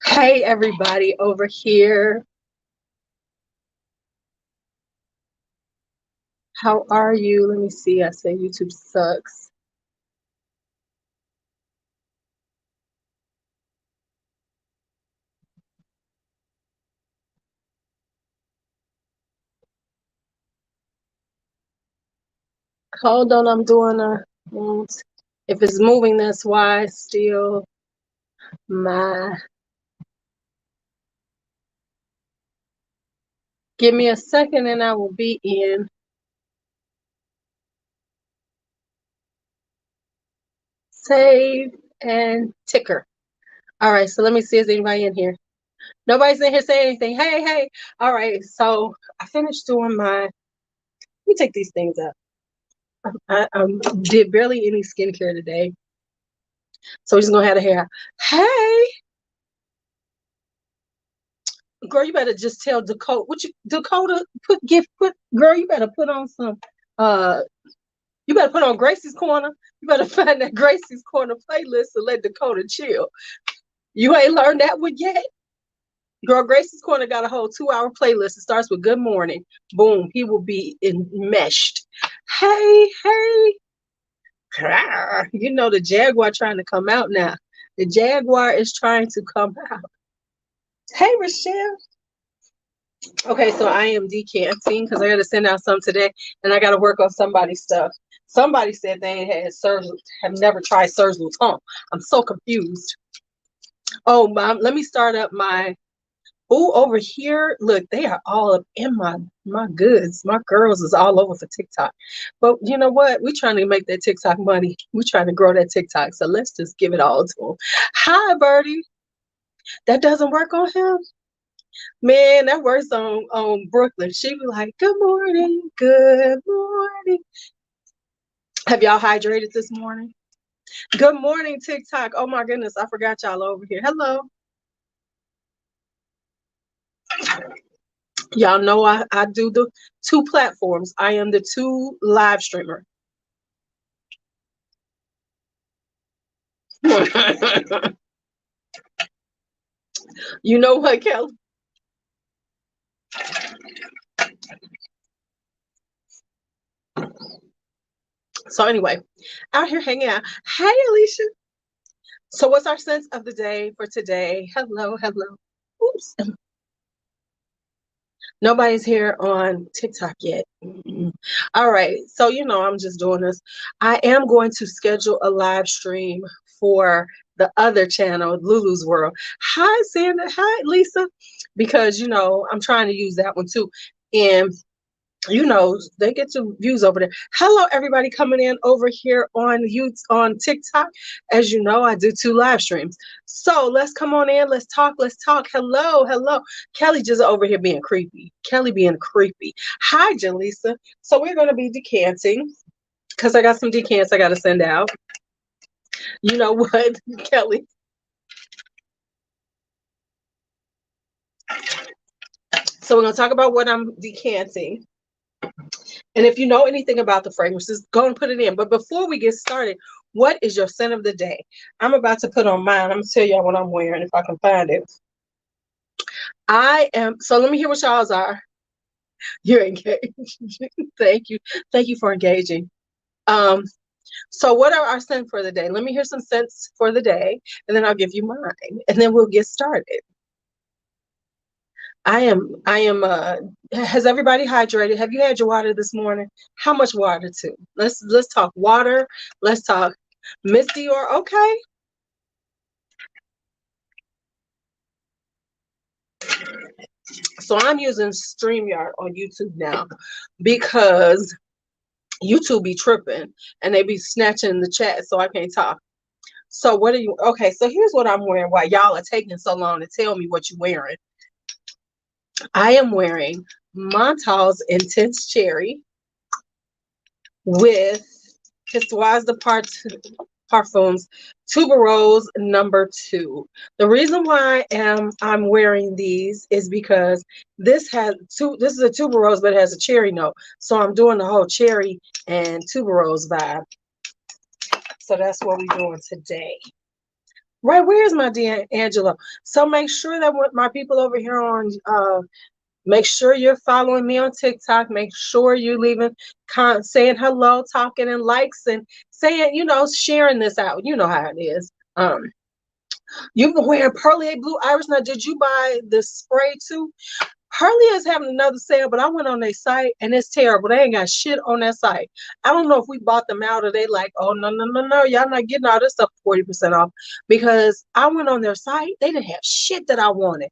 Hey, everybody over here. How are you? Let me see. I say YouTube sucks. Hold on, I'm doing a. If it's moving, that's why. Still, my. Give me a second, and I will be in. Save and ticker. All right, so let me see. Is anybody in here? Nobody's in here saying anything. Hey, hey. All right, so I finished doing my. Let me take these things up. I did barely any skincare today, so we're just gonna have the hair. Hey, girl, you better just tell Dakota. Dakota put girl, you better put on some. Uh, you better put on Gracie's Corner. You better find that Gracie's Corner playlist and let Dakota chill. You ain't learned that one yet. Girl, Gracie's Corner got a whole 2-hour playlist. It starts with Good Morning. Boom, he will be enmeshed. Hey, hey. You know the Jaguar trying to come out now. The Jaguar is trying to come out. Hey, Rochelle. Okay, so I am decanting because I got to send out some today, and I got to work on somebody's stuff. Somebody said they had have never tried Serge Luton. I'm so confused. Oh, Mom, let me start up my. Oh, over here, look, they are all up in my goods. My girls is all over for TikTok. But you know what? We're trying to make that TikTok money. We're trying to grow that TikTok. So let's just give it all to them. Hi, Birdie. That doesn't work on him? Man, that works on Brooklyn. She be like, good morning, good morning. Have y'all hydrated this morning? Good morning, TikTok. Oh my goodness, I forgot y'all over here. Hello. Y'all know I do the 2 platforms. I am the 2 live streamer. You know what, Kelly? So anyway, out here hanging out. Hey, Alicia. So what's our sense of the day for today? Hello, hello. Oops. Nobody's here on TikTok yet. All right. So, I'm just doing this. I am going to schedule a live stream for the other channel, Lulu's World. Hi, Sandra. Hi, Lisa. Because, I'm trying to use that one too. And they get some views over there. Hello, everybody coming in over here on TikTok. As you know, I do 2 live streams. So let's come on in. Let's talk. Hello, hello. Kelly just over here being creepy. Kelly being creepy. Hi, Jaleesa. So we're going to be decanting because I got some decants I got to send out. You know what, Kelly? So we're going to talk about what I'm decanting. And if you know anything about the fragrances, go and put it in. But before we get started, what is your scent of the day? I'm about to put on mine. I'm going to tell y'all what I'm wearing if I can find it. So let me hear what y'all's are. You're engaged. Thank you. Thank you for engaging. So what are our scents for the day? Let me hear some scents for the day, and then I'll give you mine, and then we'll get started. Has everybody hydrated? Have you had your water this morning? How much water too? Let's talk water. Let's talk Misty or okay. So I'm using StreamYard on YouTube now because YouTube be tripping and they be snatching the chat so I can't talk. So what are you okay, so here's what I'm wearing while y'all are taking so long to tell me what you're wearing. I am wearing Montal's Intense Cherry with Histoire de Parfums Tuberose number 2. The reason why I'm wearing these is because this is a tuberose, but it has a cherry note. So I'm doing the whole cherry and tuberose vibe. So that's what we're doing today. Right, where's my D'Angelo? So make sure that what my people over here on make sure you're following me on TikTok. Make sure you're leaving saying hello, talking and likes and saying, sharing this out. You know how it is. You've been wearing Perlier Blue Iris. Now, did you buy the spray too? Perlier is having another sale, but I went on their site and it's terrible. They ain't got shit on that site. I don't know if we bought them out or they like, oh, no, no, no, no. Y'all not getting all this stuff 40% off, because I went on their site. They didn't have shit that I wanted.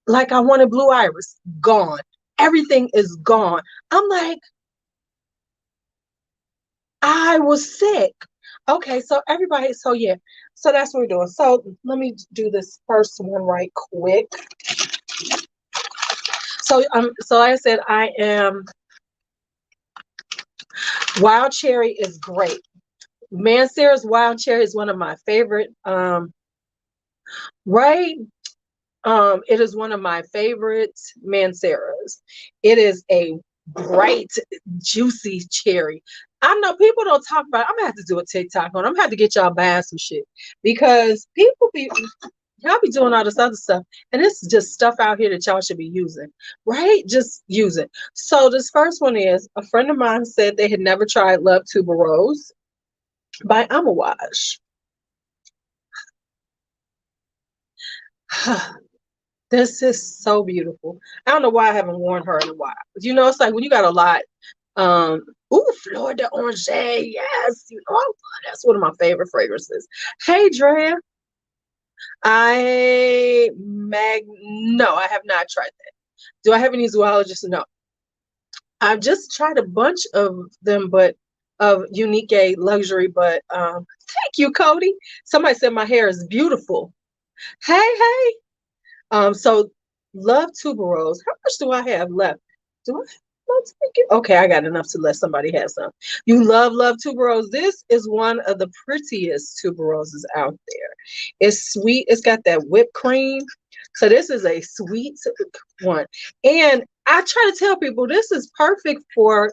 Like I wanted Blue Iris, gone. Everything is gone. I'm like, I was sick. Okay, so everybody, so yeah, so that's what we're doing. So let me do this first one right quick. So like I said, I am Wild Cherry is great. Mancera's Wild Cherry is one of my favorite. Right? It is one of my favorite Mancera's. It is a bright, juicy cherry. I know people don't talk about it. I'm gonna have to do a TikTok on it. I'm gonna have to get y'all buying some shit, because y'all be doing all this other stuff, and it's just stuff out here that y'all should be using, right? Just use it. So this first one is, a friend of mine said they had never tried Love Tuberose by Amouage. This is so beautiful. I don't know why I haven't worn her in a while. It's like when you got a lot. Ooh, Fleur de Orange. Yes. That's one of my favorite fragrances. Hey, Drea. No, I have not tried that. Do I have any zoologists? No. I've just tried a bunch of them, but of Unique Luxury, but thank you, Cody. Somebody said my hair is beautiful. Hey. So Love Tuberose. How much do I have left? Do I? Okay, I got enough to let somebody have some. You love Tuberose. This is one of the prettiest tuberoses out there. It's sweet. It's got that whipped cream. So this is a sweet one. And I try to tell people this is perfect for,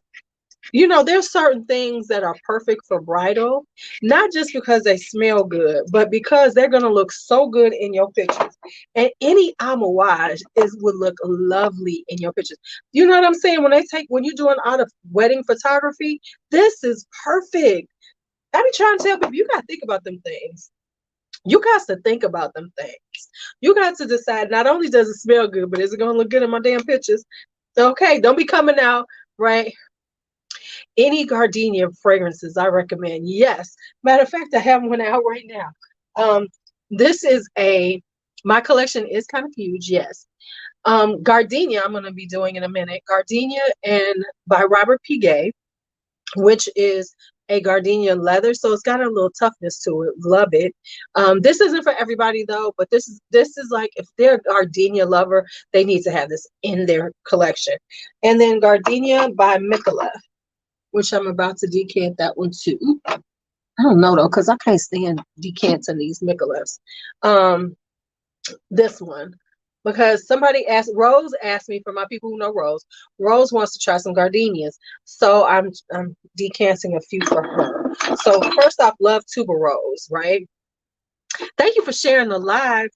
there's certain things that are perfect for bridal, not just because they smell good, but because they're going to look so good in your pictures. And any amouage would look lovely in your pictures. You know what I'm saying? When you're doing all the wedding photography, this is perfect. I be trying to tell people, you got to think about them things. You got to think about them things. You got to decide, not only does it smell good, but is it going to look good in my damn pictures? Okay, don't be coming out, right? Any gardenia fragrances I recommend. Yes. Matter of fact, I have one out right now. This is my collection is kind of huge. Yes. Gardenia, I'm going to be doing in a minute. Gardenia and by Robert Piguet, which is a gardenia leather. So it's got a little toughness to it. Love it. This isn't for everybody though, but this is like, if they're a gardenia lover, they need to have this in their collection. And then Gardenia by Mikola, which I'm about to decant that one too. I don't know though, because I can't stand decanting these Mikolas. This one, because Rose asked me, for my people who know Rose wants to try some gardenias. So I'm decanting a few for her. So first off, Love Tuberose, right? Thank you for sharing the live.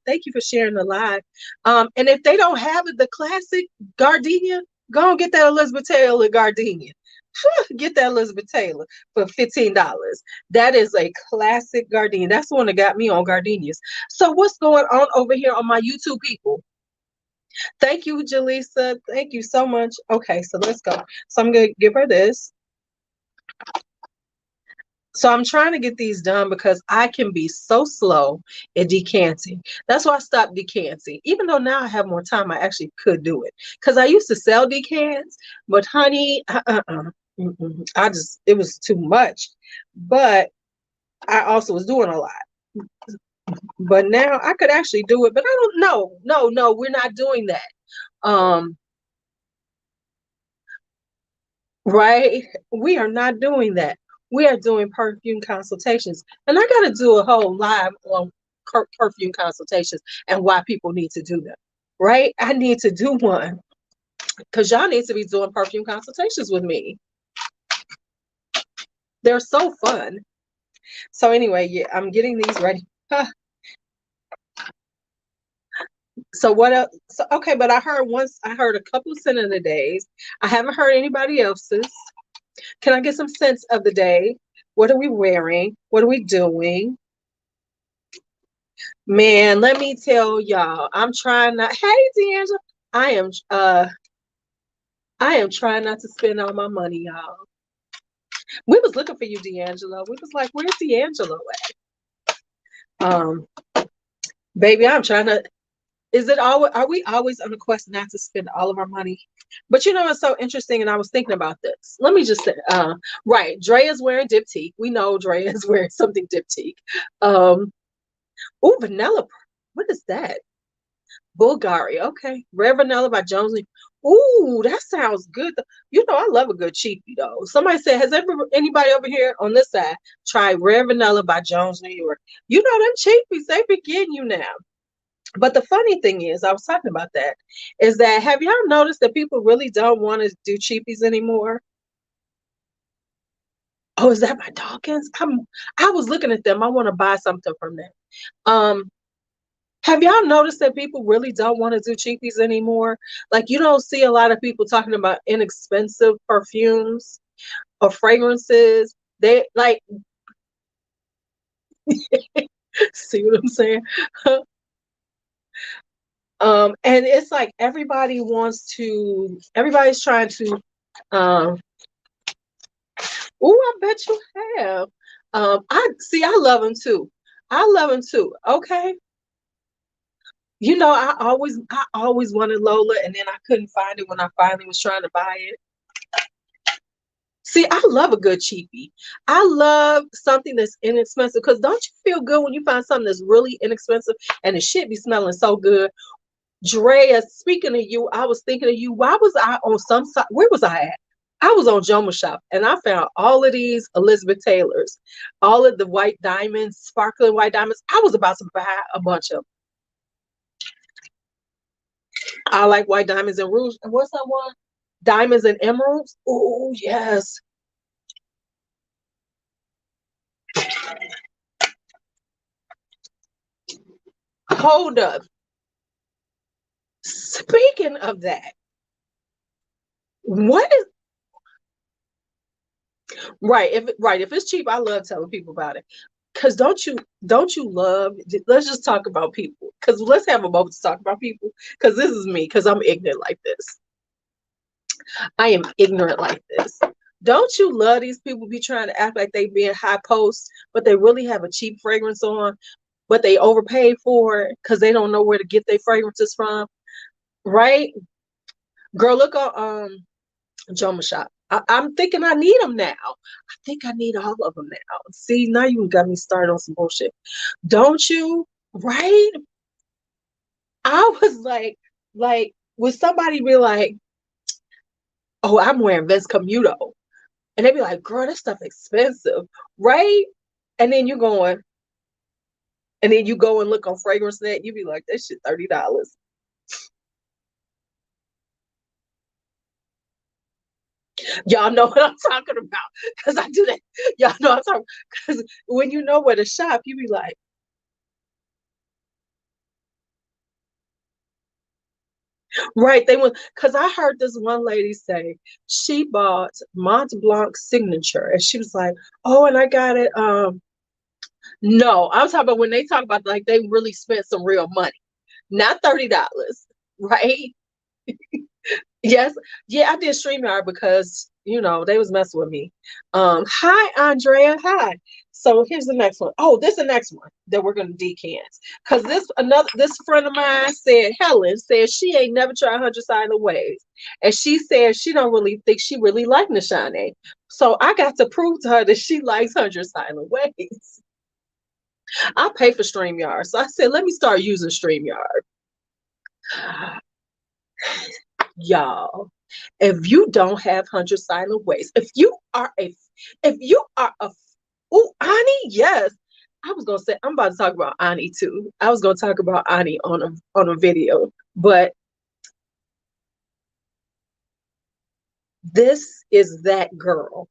And if they don't have it, the classic gardenia, go and get that Elizabeth Taylor gardenia. Get that Elizabeth Taylor for $15. That is a classic gardenia. That's the one that got me on gardenias. So what's going on over here on my YouTube people? Thank you, Jaleesa. Thank you so much. Okay, so let's go. So I'm going to give her this. So I'm trying to get these done because I can be so slow at decanting. That's why I stopped decanting. Even though now I have more time, I actually could do it. Because I used to sell decants, but honey, it was too much. But I also was doing a lot. But now I could actually do it, but I don't know. No, we're not doing that. Right? We are not doing that. We are doing perfume consultations. And I got to do a whole live on perfume consultations and why people need to do them. Right? I need to do one because y'all need to be doing perfume consultations with me. They're so fun. So anyway, yeah, I'm getting these ready. So what else? So, okay, but I heard a couple of cent of the days. I haven't heard anybody else's. Can I get some sense of the day? What are we wearing? What are we doing? Man, let me tell y'all, I'm trying not. Hey, D'Angela, I am I am trying not to spend all my money, y'all. We was looking for you, D'Angelo. We was like, where's D'Angelo at? Baby, I'm trying to. Is it always? Are we always on a quest not to spend all of our money? But you know, it's so interesting, and I was thinking about this. Let me just say, right, Dre is wearing diptyque. We know Dre is wearing something diptyque. Oh, vanilla. What is that? Bulgari. Okay, Red Vanilla by Jones. Ooh, that sounds good. You know, I love a good cheapie though. Somebody said, has anybody over here on this side tried Red Vanilla by Jones, New York? You know them cheapies, they be getting you now. But the funny thing is, I was talking about that, is that have y'all noticed that people really don't want to do cheapies anymore? Oh, is that my Dawkins? I was looking at them. I want to buy something from them. Have y'all noticed that people really don't want to do cheapies anymore? Like you don't see a lot of people talking about inexpensive perfumes or fragrances. They like see what I'm saying? And it's like everybody's trying to um I bet you have. I love them too. I love them too. Okay. You know, I always wanted Lola, and then I couldn't find it when I finally was trying to buy it. See, I love a good cheapie. I love something that's inexpensive because don't you feel good when you find something that's really inexpensive and it should be smelling so good? Drea, speaking of you, I was thinking of you. Why was I on some side? Where was I at? I was on Joma Shop and I found all of these Elizabeth Taylors, all of the white diamonds, sparkling white diamonds. I was about to buy a bunch of them. I like white diamonds and rouge. And what's that one? Diamonds and emeralds. Oh, yes. Hold up. Speaking of that, what is if it's cheap, I love telling people about it. Cause don't you love? Let's just talk about people. Cause let's have a moment to talk about people. Cause this is me. Cause I'm ignorant like this. I am ignorant like this. Don't you love these people be trying to act like they being high post, but they really have a cheap fragrance on, but they overpaid for it because they don't know where to get their fragrances from, right? Girl, look on Joma Shop. I'm thinking I need them now. I think I need all of them now. See, now you got me started on some bullshit. Don't you? Right? I was like, would somebody be like, oh, I'm wearing Vince Camuto. And they be like, girl, that stuff expensive, right? And then you go and look on Fragrance Net, you be like, that shit $30. Y'all know what I'm talking about. Cause I do that. Y'all know what I'm talking because when you know where to shop, you be like, right. They went because I heard this one lady say she bought Mont Blanc signature and she was like, oh, and I got it. No, I'm talking about when they talk about like they really spent some real money, not $30, right? Yes, yeah, I did StreamYard because they was messing with me. Hi Andrea, hi. So here's the next one. Oh, this is the next one that we're gonna decant. Cause this friend of mine said Helen said she ain't never tried 100 Silent Ways. And she said she don't really think she really like Nishane. So I got to prove to her that she likes 100 Silent Ways. I pay for StreamYard. So I said, let me start using StreamYard. Y'all, if you don't have 100 Silent Ways, if you are a oh Ani, yes. I was gonna say I'm about to talk about Ani too. I was gonna talk about Ani on a video, but this is that girl.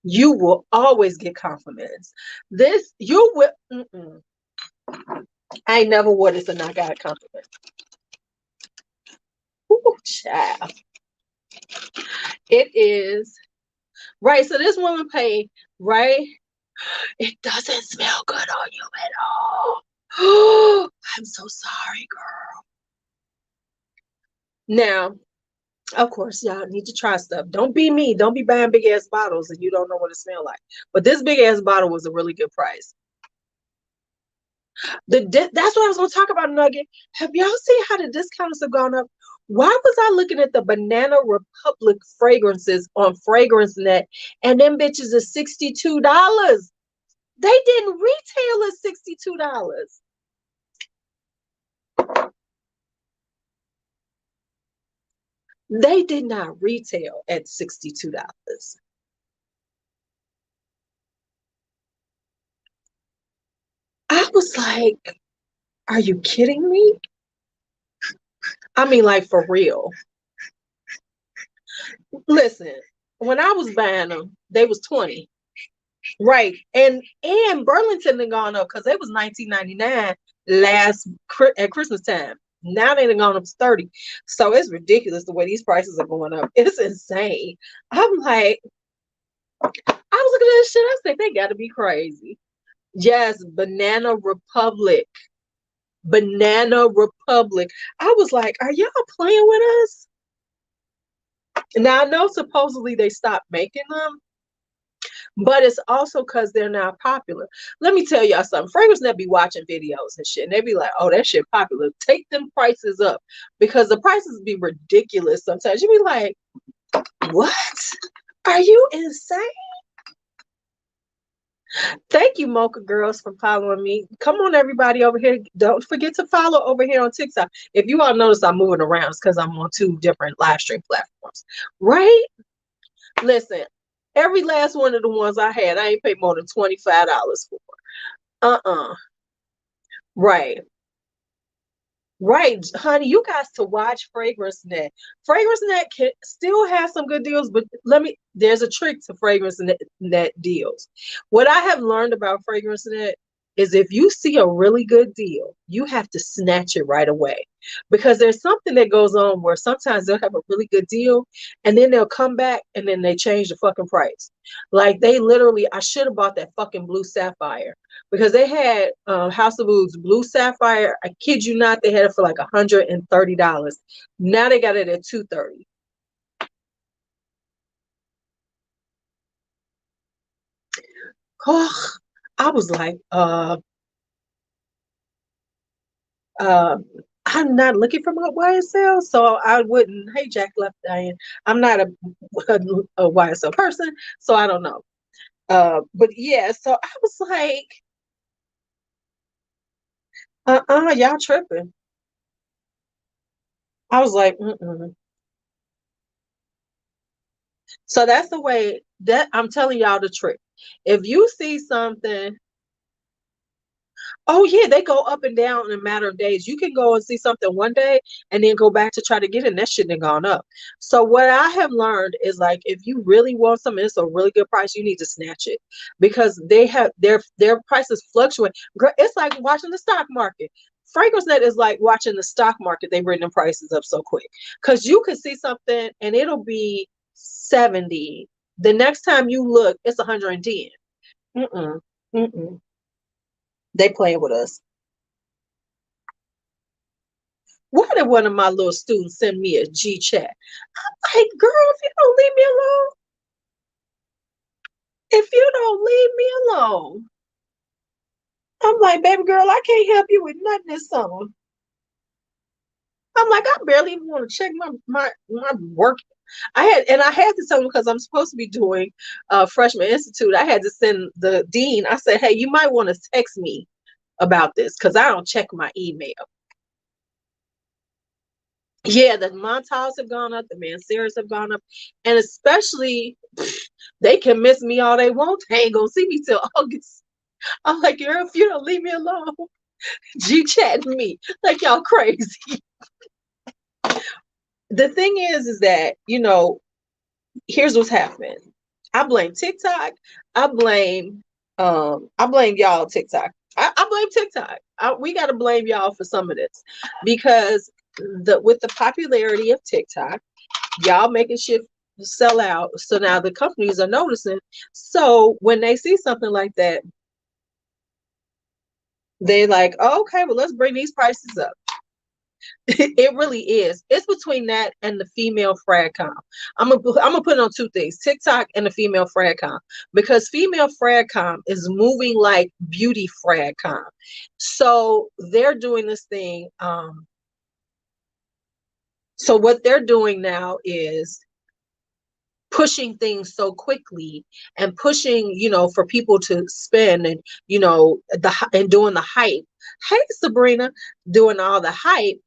You will always get compliments. This you will. I ain't never wore this and I got a compliment. Child. It is right. So this woman paid, right? It doesn't smell good on you at all. I'm so sorry, girl. Now, of course, y'all need to try stuff. Don't be me. Don't be buying big ass bottles and you don't know what it smells like. But this big ass bottle was a really good price. That's what I was going to talk about, Nugget. Have y'all seen how the discounts have gone up? Why was I looking at the Banana Republic fragrances on FragranceNet and them bitches are $62? They didn't retail at $62. They did not retail at $62. I was like, are you kidding me? I mean, like, for real. Listen, when I was buying them, they was 20. Right. And Burlington had gone up because it was $19.99 at Christmas time. Now they done gone up to 30. So it's ridiculous the way these prices are going up. It's insane. I'm like, I was looking at this shit. I said, they gotta be crazy. Yes, Banana Republic. Banana Republic. I was like, are y'all playing with us? Now I know supposedly they stopped making them, but it's also because they're not popular. Let me tell y'all something. FragranceNet be watching videos and shit, and they be like, oh, that shit popular. Take them prices up because the prices be ridiculous sometimes. You be like, what? Are you insane? Thank you, Mocha Girls, for following me. Come on, everybody over here. Don't forget to follow over here on TikTok. If you all notice I'm moving around, it's because I'm on 2 different live stream platforms. Right? Listen, every last one of the ones I had, I ain't paid more than $25 for. Right. Right, honey, you guys to watch FragranceNet. FragranceNet can still have some good deals, but there's a trick to FragranceNet deals. What I have learned about FragranceNet is if you see a really good deal, you have to snatch it right away. Because there's something that goes on where sometimes they'll have a really good deal and then they'll come back and then they change the fucking price. Like they literally, I should have bought that fucking blue sapphire because they had House of Woods blue sapphire. I kid you not, they had it for like $130. Now they got it at $230. Oh, I was like, I'm not looking for my YSL, so I wouldn't. Hey, Jack left Diane. I'm not a YSL person, so I don't know. But yeah, so I was like, y'all tripping. I was like, mm-mm. So that's the way that I'm telling y'all the trick. If you see something, oh yeah, they go up and down in a matter of days. You can go and see something one day and then go back to try to get it, and that shit done gone up. So what I have learned is like if you really want something, it's a really good price, you need to snatch it because they have their prices fluctuate. It's like watching the stock market. FragranceNet is like watching the stock market. They bring the prices up so quick because you can see something and it'll be 70. The next time you look, it's 110. Mm-mm. Mm-mm. They playing with us. Why did one of my little students send me a G chat? I'm like, girl, if you don't leave me alone, if you don't leave me alone, I'm like, baby girl, I can't help you with nothing this summer. I'm like, I barely even want to check my work. I had to tell them because I'm supposed to be doing freshman institute. I had to send the dean. I said, hey, you might want to text me about this because I don't check my email. Yeah, the Montaus have gone up, the Manceras have gone up, and especially they can miss me all they want. They ain't gonna see me till August. I'm like, girl, if you don't leave me alone, G chatting me like y'all crazy. The thing is that here's what's happening. I blame TikTok. I blame y'all TikTok. I blame TikTok. We got to blame y'all for some of this because with the popularity of TikTok, y'all making shit sell out. So now the companies are noticing. So when they see something like that, they're like, oh, okay, well, let's bring these prices up. It really is. It's between that and the female fragcom. I'm gonna put it on two things: TikTok and the female fragcom, because female fragcom is moving like beauty fragcom. So they're doing this thing. So what they're doing now is pushing things so quickly and pushing, for people to spend, and and doing the hype. Hey, Sabrina, doing all the hype,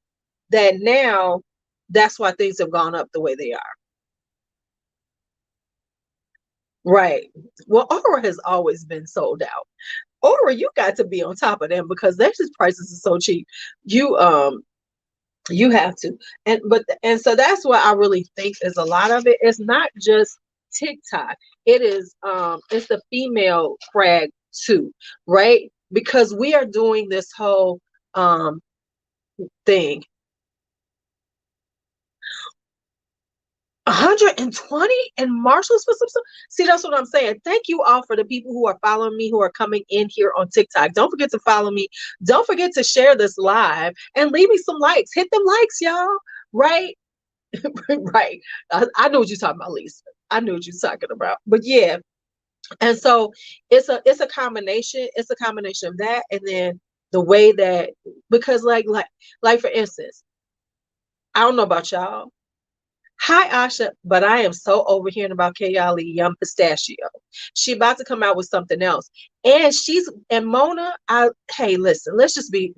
that now that's why things have gone up the way they are. Right. Well, Aura has always been sold out. Aura, you got to be on top of them because their prices are so cheap. You have to. And so that's what I really think is a lot of it. It's not just TikTok. It's the female frag too, right? Because we are doing this whole thing. 120 and Marshalls for some stuff. See, that's what I'm saying. Thank you all for the people who are following me, who are coming in here on TikTok. Don't forget to follow me. Don't forget to share this live and leave me some likes. Hit them likes, y'all. Right? Right. I know what you're talking about, Lisa. I know what you're talking about. But yeah. And so it's a combination. It's a combination of that, and then the way that, because like for instance, I don't know about y'all. Hi, Asha, but I am so overhearing about Kayali Yum Pistachio. She about to come out with something else. And Mona, hey, listen, let's just be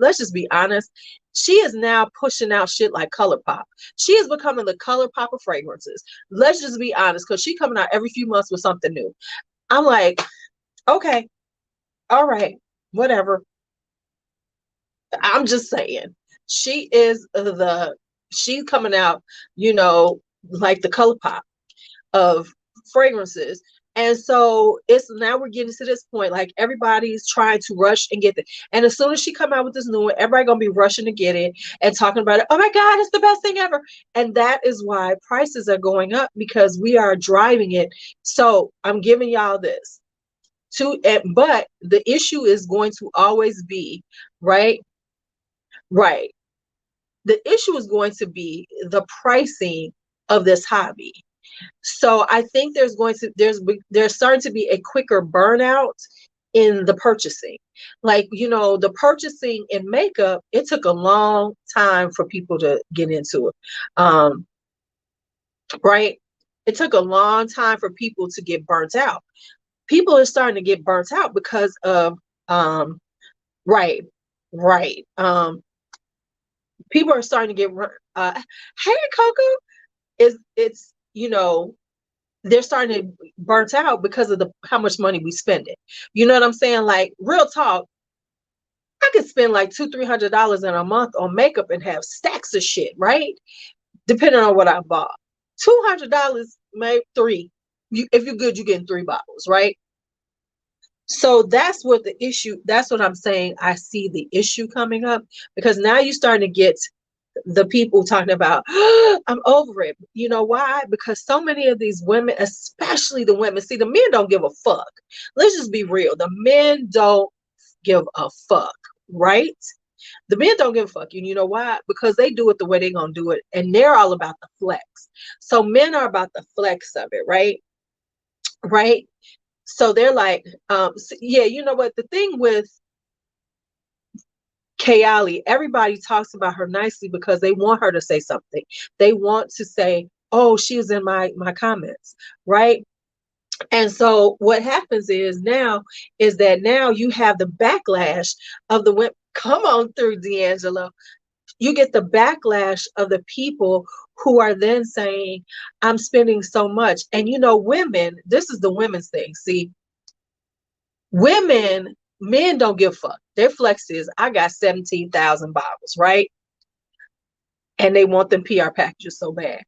honest. She is now pushing out shit like Color Pop. She is becoming the Color Pop of fragrances. Let's just be honest, because she coming out every few months with something new. I'm like, okay, all right, whatever. I'm just saying. She's coming out, like the Color Pop of fragrances. And so now we're getting to this point, like everybody's trying to rush and get it. And as soon as she come out with this new one, everybody gonna be rushing to get it and talking about it. Oh my God, it's the best thing ever. And that is why prices are going up, because we are driving it. So I'm giving y'all this. But the issue is going to always be, right? Right. The issue is going to be the pricing of this hobby. So I think there's starting to be a quicker burnout in the purchasing. Like, the purchasing in makeup, it took a long time for people to get into it. Right? It took a long time for people to get burnt out. People are starting to get burnt out because of right, right. People are starting to get hey, Coco, they're starting to burnt out because of how much money we spend it. You know what I'm saying? Like, real talk, I could spend like $200-300 in a month on makeup and have stacks of shit, right? Depending on what I bought. $200, maybe three. If you're good, you're getting 3 bottles, right? So that's what I'm saying. I see the issue coming up, because now you're starting to get the people talking about, oh, I'm over it. You know why? Because so many of these women, especially the women, see, the men don't give a fuck. Let's just be real. The men don't give a fuck, right? The men don't give a fuck. You know why? Because they do it the way they're going to do it. And they're all about the flex. So men are about the flex of it, right? Right? So they're like, yeah, you know what? The thing with Kayali, everybody talks about her nicely because they want her to say something. They want to say, oh, she was in my comments, right? And so what happens is that now you have the backlash of the women. Come on through, D'Angelo. You get the backlash of the people who are then saying, I'm spending so much. And women, this is the women's thing. See, men don't give a fuck. Their flex is, I got 17,000 bottles, right? And they want them PR packages so bad.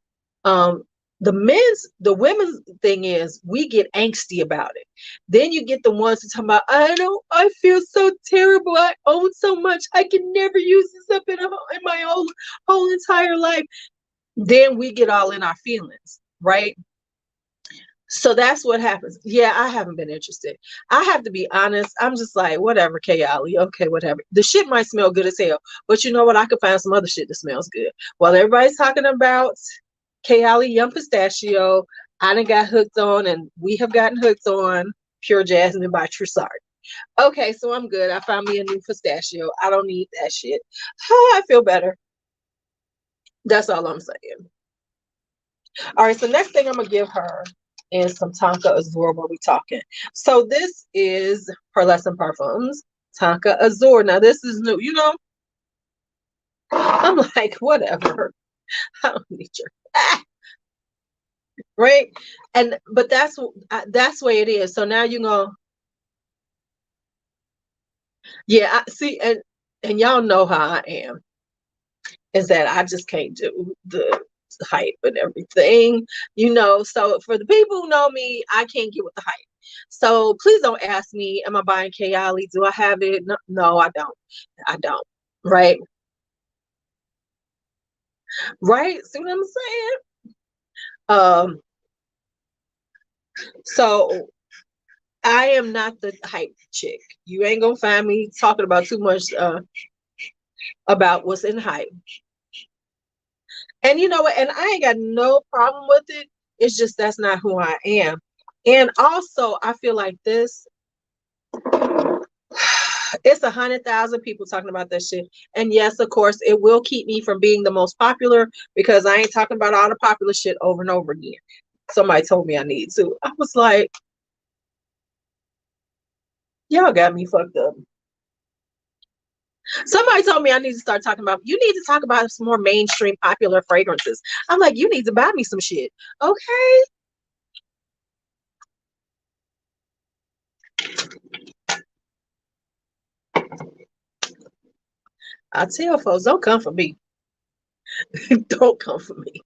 The women's thing is we get angsty about it. Then you get the ones who talk about, I feel so terrible. I own so much. I can never use this up in my whole entire life. Then we get all in our feelings, right? So that's what happens. Yeah, I haven't been interested. I have to be honest. I'm just like, whatever, Kayali. Okay, whatever. The shit might smell good as hell, but you know what? I could find some other shit that smells good. While everybody's talking about Kayali Yum Pistachio, I done got hooked on, and we have gotten hooked on Pure Jasmine by Trussard. Okay, so I'm good. I found me a new pistachio. I don't need that shit. Oh, I feel better. That's all I'm saying. All right, so next thing I'm gonna give her is some Tonka Azure while we talking. So this is Pearlescent Parfums, Tonka Azure. Now this is new, you know. I'm like, whatever. I don't need your right. But that's the way it is. So now you go, yeah. I see, and y'all know how I am. Is that I just can't do the hype and everything, you know. So for the people who know me, I can't get with the hype. So please don't ask me, am I buying Kayali? Do I have it? No, I don't. I don't. Right? Right? See what I'm saying? Um, so I am not the hype chick. You ain't gonna find me talking about too much about what's in hype. And you know what? And I ain't got no problem with it. It's just that's not who I am. And also, I feel like this, it's 100,000 people talking about that shit. And yes, of course, it will keep me from being the most popular because I ain't talking about all the popular shit over and over again. Somebody told me I need to. I was like, y'all got me fucked up. Somebody told me I need to start talking about, you need to talk about some more mainstream popular fragrances. I'm like, you need to buy me some shit. Okay. I tell folks, don't come for me. Don't come for me.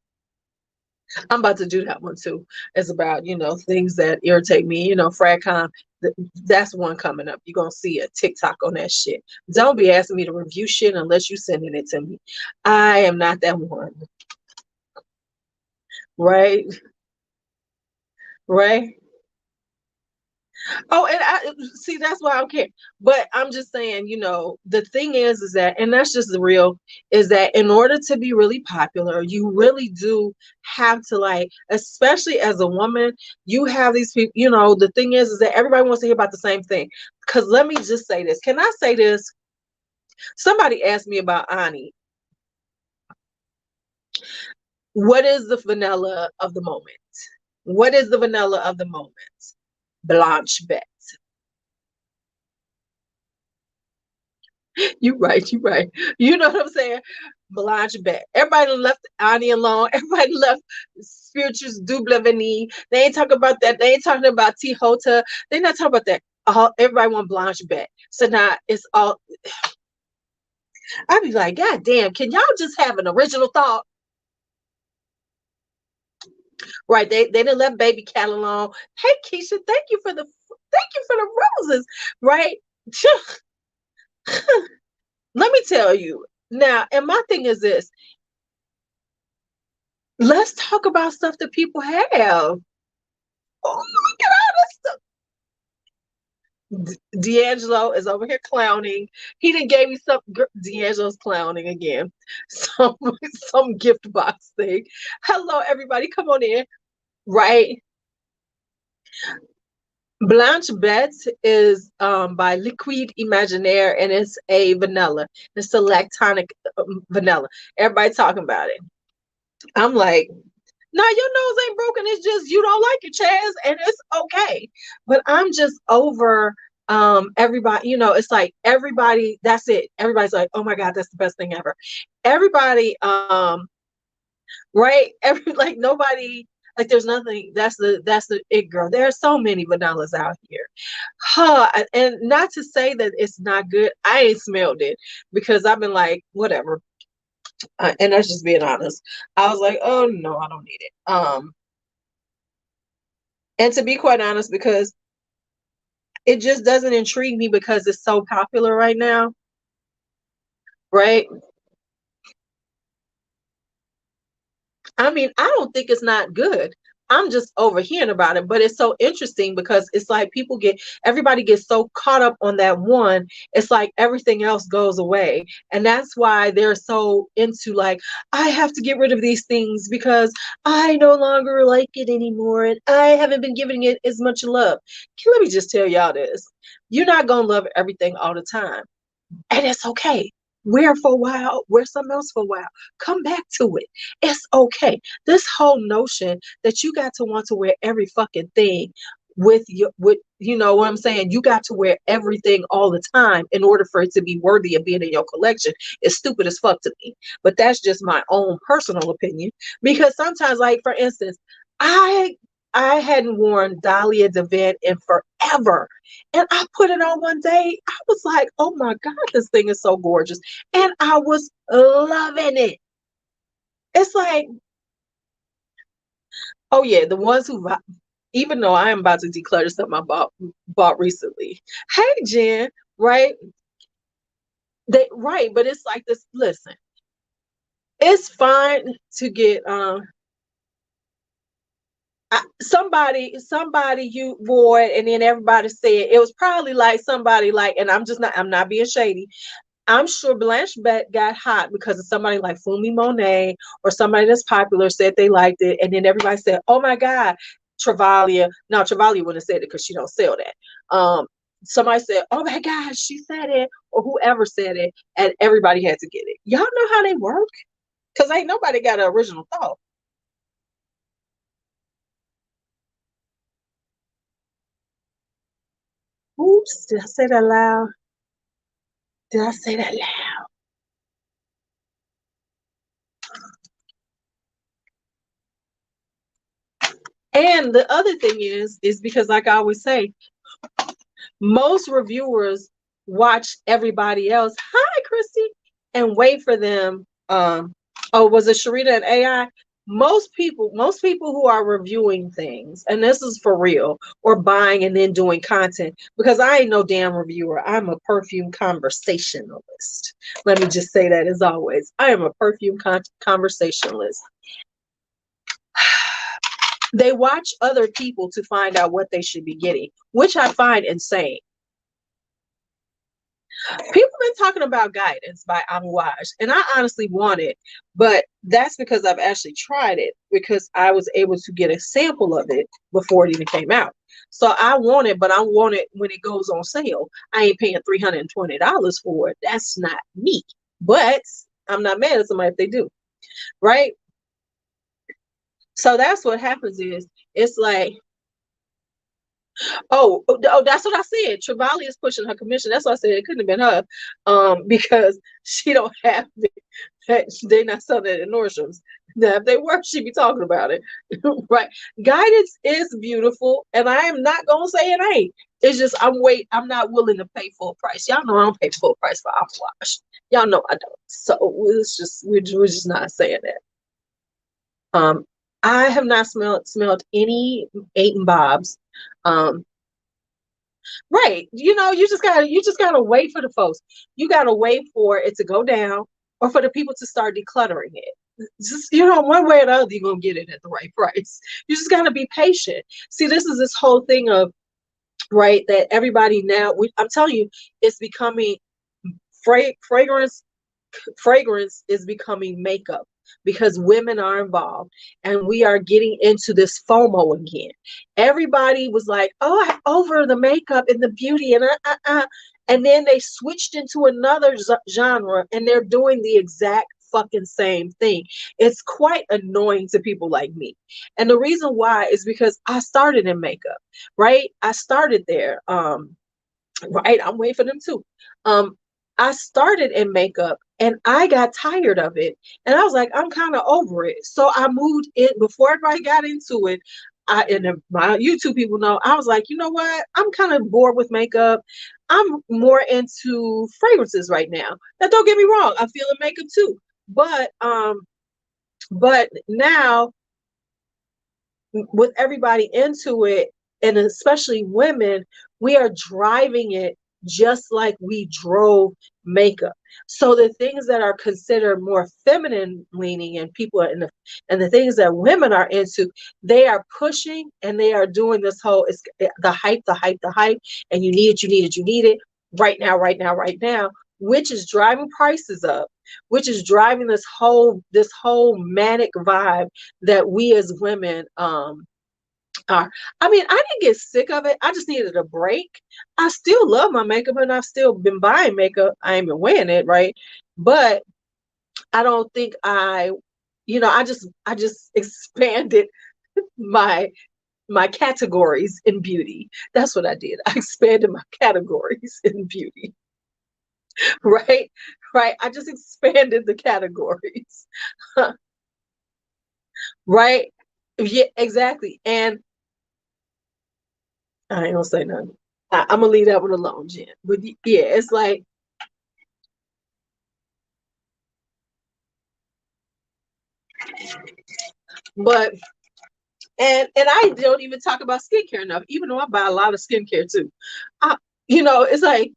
I'm about to do that one too. It's about, you know, things that irritate me, you know, FragCon. That's one coming up. You're gonna see a TikTok on that shit. Don't be asking me to review shit unless you sending it to me. I am not that one. Right? Right? Oh, and I see that's why I don't care. But I'm just saying, you know, the thing is that, and that's just the real, is that in order to be really popular, you really do have to, like, especially as a woman, you have these people, you know, the thing is that everybody wants to hear about the same thing. Because let me just say this. Can I say this? Somebody asked me about Ani. What is the vanilla of the moment? What is the vanilla of the moment? Blanche Bet. You right, you right. You know what I'm saying? Blanche Bet. Everybody left Ani alone. Everybody left Spirituals Double Veni. They ain't talking about that. They ain't talking about T Hota. They're not talking about that. Everybody want Blanche Bet. So now it's all, I'd be like, God damn, can y'all just have an original thought? Right. They didn't let Baby Cat alone. Hey Keisha, thank you for the roses. Right. Let me tell you now, and my thing is this, let's talk about stuff that people have. Oh, look at all this stuff. D'Angelo is over here clowning. He didn't gave me some. D'Angelo's clowning again. Some gift box thing. Hello, everybody. Come on in. Right. Blanche Bet is by Liquide Imaginaire, and it's a vanilla. It's a lactonic vanilla. Everybody talking about it. I'm like, no, your nose ain't broken. It's just you don't like it, Chaz, and it's okay. But I'm just over everybody, you know, it's like everybody, that's it. Everybody's like, oh my God, that's the best thing ever. Everybody, right? Like nobody, like there's nothing, that's the it girl. There are so many vanillas out here. Huh. And not to say that it's not good. I ain't smelled it because I've been like, whatever. And that's just being honest. I was like, oh no, I don't need it. And to be quite honest, because it just doesn't intrigue me because it's so popular right now, right? I mean, I don't think it's not good. I'm just overhearing about it, but it's so interesting because it's like everybody gets so caught up on that one. It's like everything else goes away. And that's why they're so into like, I have to get rid of these things because I no longer like it anymore. And I haven't been giving it as much love. Let me just tell y'all this. You're not going to love everything all the time. And it's okay. Wear for a while, wear something else for a while. Come back to it. It's okay. This whole notion that you got to want to wear every fucking thing with you know what I'm saying? You got to wear everything all the time in order for it to be worthy of being in your collection is stupid as fuck to me. But that's just my own personal opinion. Because sometimes, like for instance, I I hadn't worn Dahlia Devant in forever. And I put it on one day. I was like, oh my God, this thing is so gorgeous. And I was loving it. It's like, oh yeah, the ones who, even though I am about to declutter something I bought recently. Hey, Jen, right? Right, but it's like this. Listen, it's fine to get somebody you wore it and then everybody said it was probably like somebody like, and I'm not being shady. I'm sure Blanche got hot because of somebody like Fumi Monet or somebody that's popular said they liked it, and then everybody said, "Oh my God, Travalia." Now Travalia wouldn't have said it because she don't sell that. Somebody said, "Oh my God, she said it," or whoever said it, and everybody had to get it. Y'all know how they work because ain't nobody got an original thought. Oops, did I say that loud? Did I say that loud? And the other thing is because like I always say, most reviewers watch everybody else. Hi, Christy, and wait for them. Oh, was it Sharita and AI? Most people who are reviewing things, and this is for real, or buying and then doing content, because I ain't no damn reviewer. I'm a perfume conversationalist. Let me just say that as always. I am a perfume conversationalist. They watch other people to find out what they should be getting, which I find insane. People been talking about Guidance by Amouage, and I honestly want it, but that's because I've actually tried it because I was able to get a sample of it before it even came out. So I want it, but I want it when it goes on sale. I ain't paying $320 for it. That's not me. But I'm not mad at somebody if they do, right? So that's what happens is it's like, oh, that's what I said. Travali is pushing her commission. That's what I said. It couldn't have been her, because she don't have it. They're not selling it at Nordstrom's. Now, if they were, she'd be talking about it, right? Guidance is beautiful, and I am not gonna say it ain't. It's just I'm not willing to pay full price. Y'all know I don't pay full price for Apple Watch. Y'all know I don't. So we're just not saying that. I have not smelled any Eight and Bob's. Um, Right. You just gotta wait for the folks. You gotta wait for it to go down or for the people to start decluttering it. Just, one way or the other, you're gonna get it at the right price. You just gotta be patient. See, this is this whole thing of right that everybody now I'm telling you, it's becoming fragrance fragrance is becoming makeup because women are involved and we are getting into this FOMO again. Everybody was like, oh, I'm over the makeup and the beauty and then they switched into another genre and they're doing the exact fucking same thing. It's quite annoying to people like me. And the reason why is because I started in makeup, right? I started there. Right, I'm waiting for them too. I started in makeup and I got tired of it. And I was like, I'm kind of over it. So I moved it before everybody got into it. My YouTube people know, I was like, you know what? I'm kind of bored with makeup. I'm more into fragrances right now. Now, don't get me wrong, I feel in makeup too. But now with everybody into it, and especially women, we are driving it just like we drove makeup. So the things that are considered more feminine leaning and people are and the things that women are into, they are pushing and they are doing this whole, it's the hype, the hype, and you need it, you need it, you need it right now, right now, right now, which is driving prices up, which is driving this whole manic vibe that we as women are. I mean, I didn't get sick of it. I just needed a break. I still love my makeup and I've still been buying makeup. I ain't been wearing it, right? But I don't think I just expanded my my categories in beauty. That's what I did. I expanded my categories in beauty. Right? Right. I just expanded the categories. Right? Yeah, exactly. And I ain't gonna say nothing. I'm gonna leave that one alone, Jen. But yeah, it's like, but and I don't even talk about skincare enough, even though I buy a lot of skincare too. I, it's like,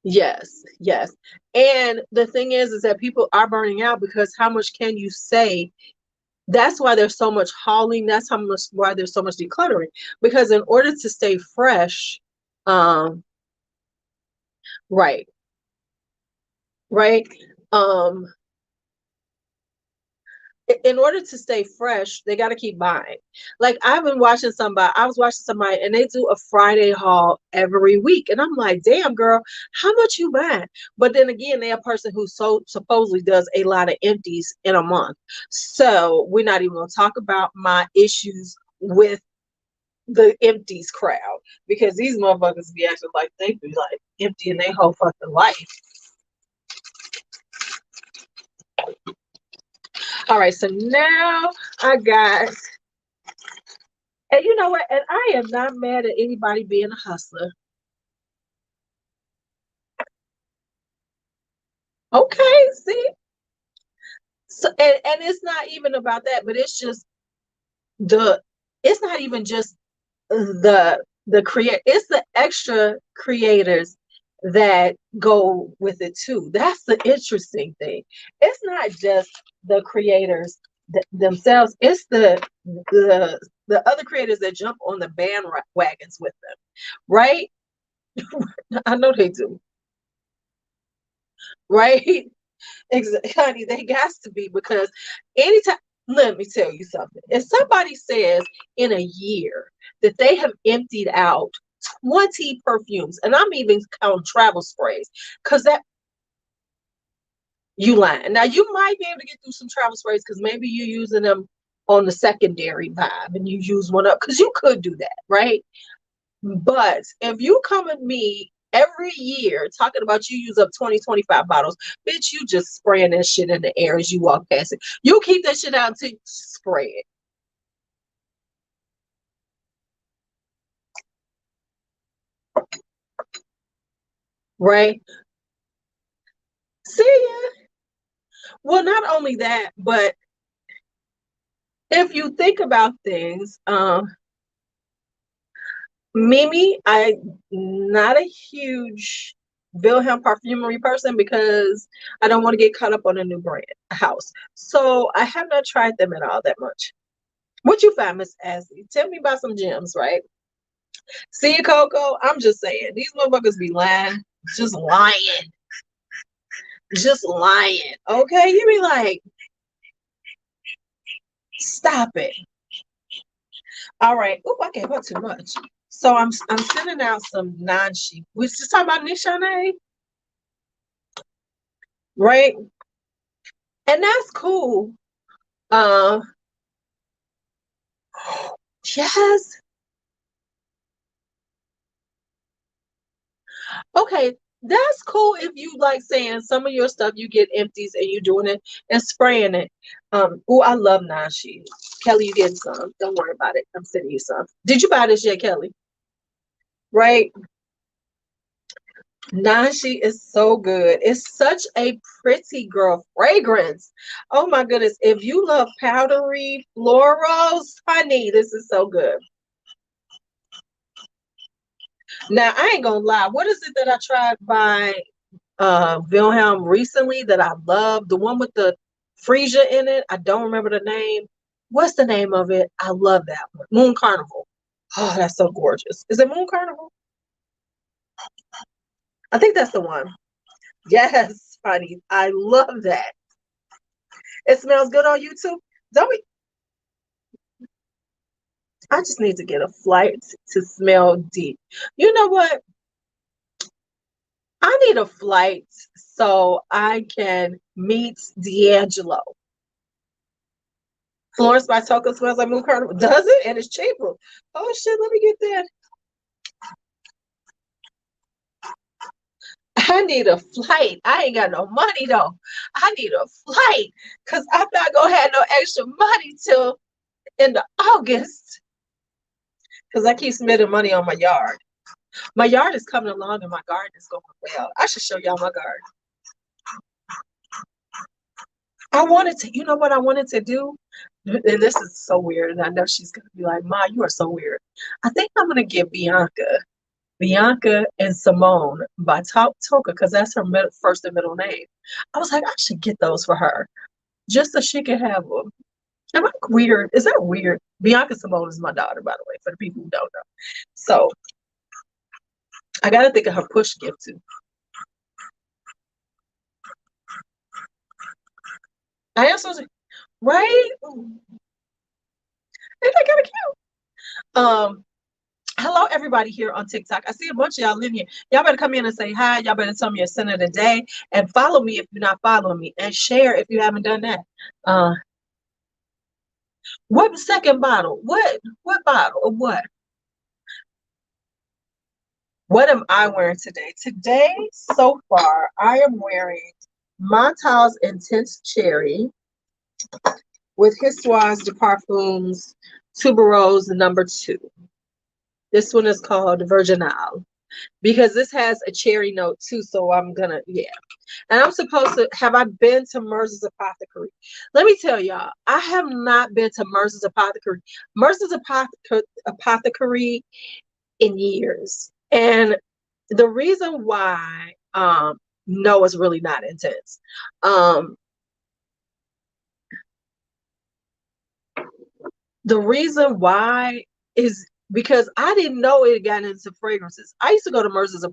yes, yes. And the thing is that people are burning out because how much can you say? That's why there's so much hauling. That's how much why there's so much decluttering. Because in order to stay fresh, um, right, right. Um, in order to stay fresh, they got to keep buying. Like I was watching somebody and they do a Friday haul every week. And I'm like, damn, girl, how much you buying? But then again, they're a person who supposedly does a lot of empties in a month. So we're not even going to talk about my issues with the empties crowd because these motherfuckers be acting like they be like emptying their whole fucking life. All right, so now I got, and you know what? And I am not mad at anybody being a hustler. Okay, see? So and it's not even about that, but it's just the it's not even just the create it's the extra creators that go with it too. That's the interesting thing. It's not just the creators themselves, it's the the other creators that jump on the bandwagons with them, right? I know they do, right? Exactly, honey, they got to be because anytime, let me tell you something. If somebody says in a year that they have emptied out 20 perfumes, and I'm even counting travel sprays, because that you lying. Now you might be able to get through some travel sprays because maybe you're using them on the secondary vibe and you use one up because you could do that, right? But if you come at me every year talking about you use up 20, 25 bottles, bitch, you just spraying that shit in the air as you walk past it. You keep that shit out until you spray it. Right? See ya. Well, not only that, but if you think about things, Mimi, I'm not a huge Wilhelm perfumery person because I don't want to get caught up on a new brand house. So I have not tried them at all that much. What you find, Miss Ashley? Tell me about some gems, right? See, Coco, I'm just saying, these motherfuckers be lying, just lying, just lying. Okay, you be like, stop it. All right. Oop, I gave her too much. So I'm sending out some non-sheep. We was just talking about Nishane, right? And that's cool. Uh, yes. Okay, that's cool if you like saying some of your stuff you get empties and you doing it and spraying it. Oh, I love Nashi. Kelly, you get some. Don't worry about it. I'm sending you some. Did you buy this yet, Kelly? Right? Nashi is so good. It's such a pretty girl fragrance. Oh my goodness. If you love powdery florals, honey, this is so good. Now, I ain't gonna lie. What is it that I tried by Wilhelm recently that I love? The one with the freesia in it. I don't remember the name. What's the name of it? I love that one. Moon Carnival. Oh, that's so gorgeous. Is it Moon Carnival? I think that's the one. Yes, honey. I love that. It smells good on YouTube. Don't we? I just need to get a flight to smell deep. You know what? I need a flight so I can meet D'Angelo. Florence by Toka smells like Moon Carnival. Does it? And it's cheaper. Oh shit, let me get that. I need a flight. I ain't got no money though. I need a flight because I'm not gonna have no extra money till in the August. Because I keep spending money on my yard. My yard is coming along and my garden is going well. I should show y'all my garden. I wanted to, you know what I wanted to do? And this is so weird. And I know she's going to be like, Ma, you are so weird. I think I'm going to get Bianca and Simone by Toka because that's her first and middle name. I was like, I should get those for her just so she can have them. Am I weird? Is that weird? Bianca Simone is my daughter, by the way, for the people who don't know. So I got to think of her push gift too. I am so right. Ain't that kind of cute? Hello everybody here on TikTok. I see a bunch of y'all in here. Y'all better come in and say hi. Y'all better tell me your sin of the day and follow me if you're not following me and share if you haven't done that. What second bottle? What bottle of what? What am I wearing today? Today, so far, I am wearing Montal's Intense Cherry with Histoire de Parfums Tuberose #2. This one is called Virginal because this has a cherry note too. So I'm gonna, yeah. And I'm supposed to, have I been to Mercer's Apothecary? Let me tell y'all, I have not been to Mercer's Apothecary. Mercer's Apothecary in years. And the reason why, no, it's really not intense. The reason why is because I didn't know it got into fragrances. I used to go to Mercer's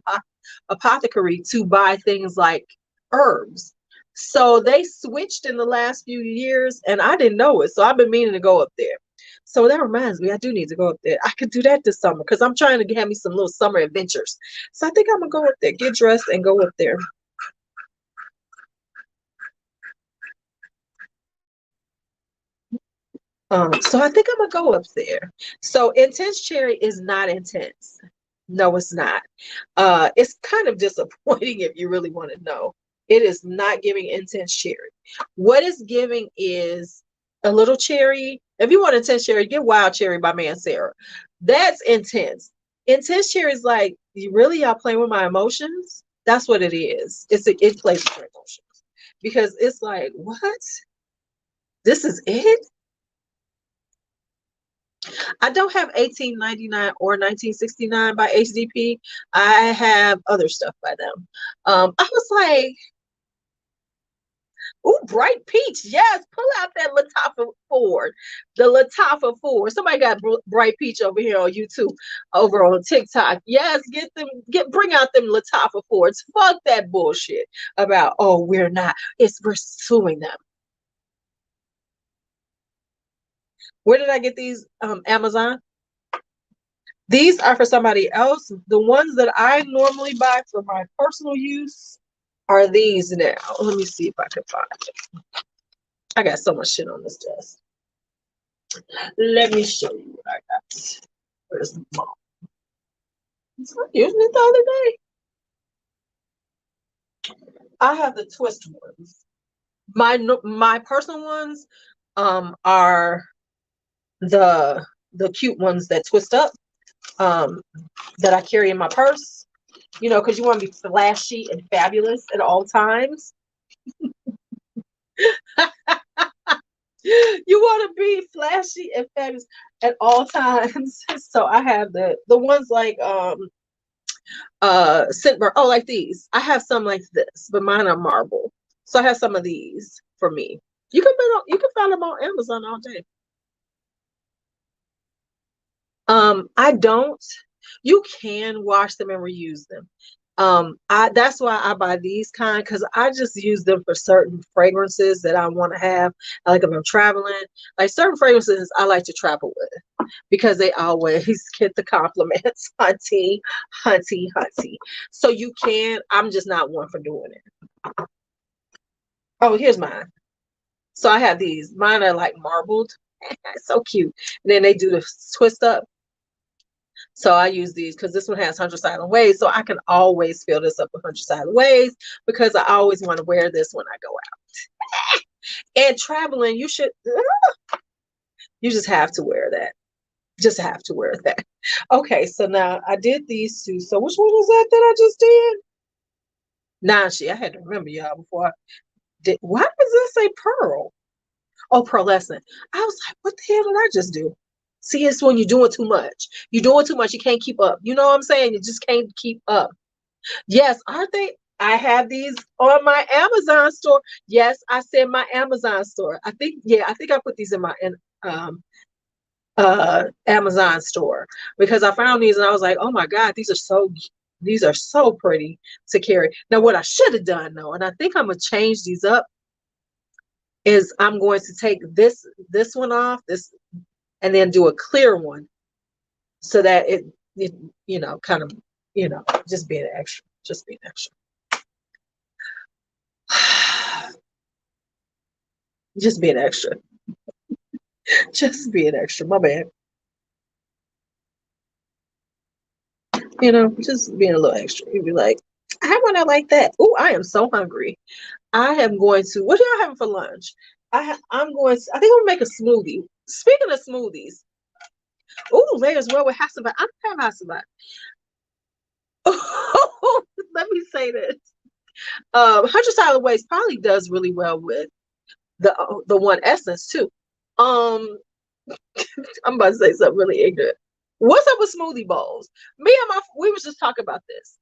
Apothecary to buy things like herbs. So they switched in the last few years and I didn't know it. So I've been meaning to go up there. So that reminds me, I do need to go up there. I could do that this summer because I'm trying to have me some little summer adventures. So I think I'm going to go up there, get dressed and go up there. So I think I'm gonna go up there. So Intense Cherry is not intense. No, it's not. It's kind of disappointing if you really want to know. It is not giving intense cherry. What it's giving is a little cherry. If you want intense cherry, get Wild Cherry by Mancera. That's intense. Intense cherry is like, you really y'all playing with my emotions? That's what it is. It plays with your emotions because it's like, what? This is it? I don't have 1899 or 1969 by HDP. I have other stuff by them. I was like, ooh, Bright Peach. Yes, pull out that Lattafa Ford. The Lattafa Ford. Somebody got Bright Peach over here on YouTube, over on TikTok. Yes, bring out them Lattafa Fords. Fuck that bullshit about, oh, we're suing them. Where did I get these? Amazon. These are for somebody else. The ones that I normally buy for my personal use are these now. Let me see if I can find it. I got so much shit on this desk. Let me show you what I got. Where's the mom? I was using it the other day. I have the twist ones. My personal ones are the cute ones that twist up that I carry in my purse. You know, because you want to be flashy and fabulous at all times. You want to be flashy and fabulous at all times. So I have the ones like Scentbird. Oh, like these. I have some like this, but mine are marble. So I have some of these for me. You can find them on Amazon all day. I don't. You can wash them and reuse them. I That's why I buy these kind, because I just use them for certain fragrances that I want to have. Like if I'm traveling, like certain fragrances I like to travel with because they always get the compliments, hunty, hunty, hunty. So you can. I'm just not one for doing it. Oh, here's mine. So I have these. Mine are like marbled. So cute. And then they do the twist up. So I use these because this one has 100 silent ways. So I can always fill this up with 100 silent ways because I always want to wear this when I go out. And traveling, you just have to wear that. Just have to wear that. Okay, so now I did these two. So which one was that I just did? Nashi. I had to remember y'all before I did. Why does this say pearl? Oh, pearlescent. I was like, what the hell did I just do? See, it's when you're doing too much. You're doing too much. You can't keep up. You know what I'm saying? You just can't keep up. Yes, aren't they? I have these on my Amazon store. Yes, I said my Amazon store. I think I put these in my um Amazon store because I found these and I was like, oh my God, these are so pretty to carry. Now, what I should have done though, and I think I'm gonna change these up, is I'm going to take this one off, this, and then do a clear one so that it kind of, just being extra, just being extra. Just being extra. Just being extra. My bad. Just being a little extra. You'd be like, how would I like that? Oh, I am so hungry. I am going to, what are y'all having for lunch? I think I'm gonna make a smoothie. Speaking of smoothies, oh, layers well with Hasselback. I don't have Hasselback. Let me say this. 100 Silent Ways probably does really well with the one essence too. Um, I'm about to say something really ignorant. What's up with smoothie bowls? We was just talking about this.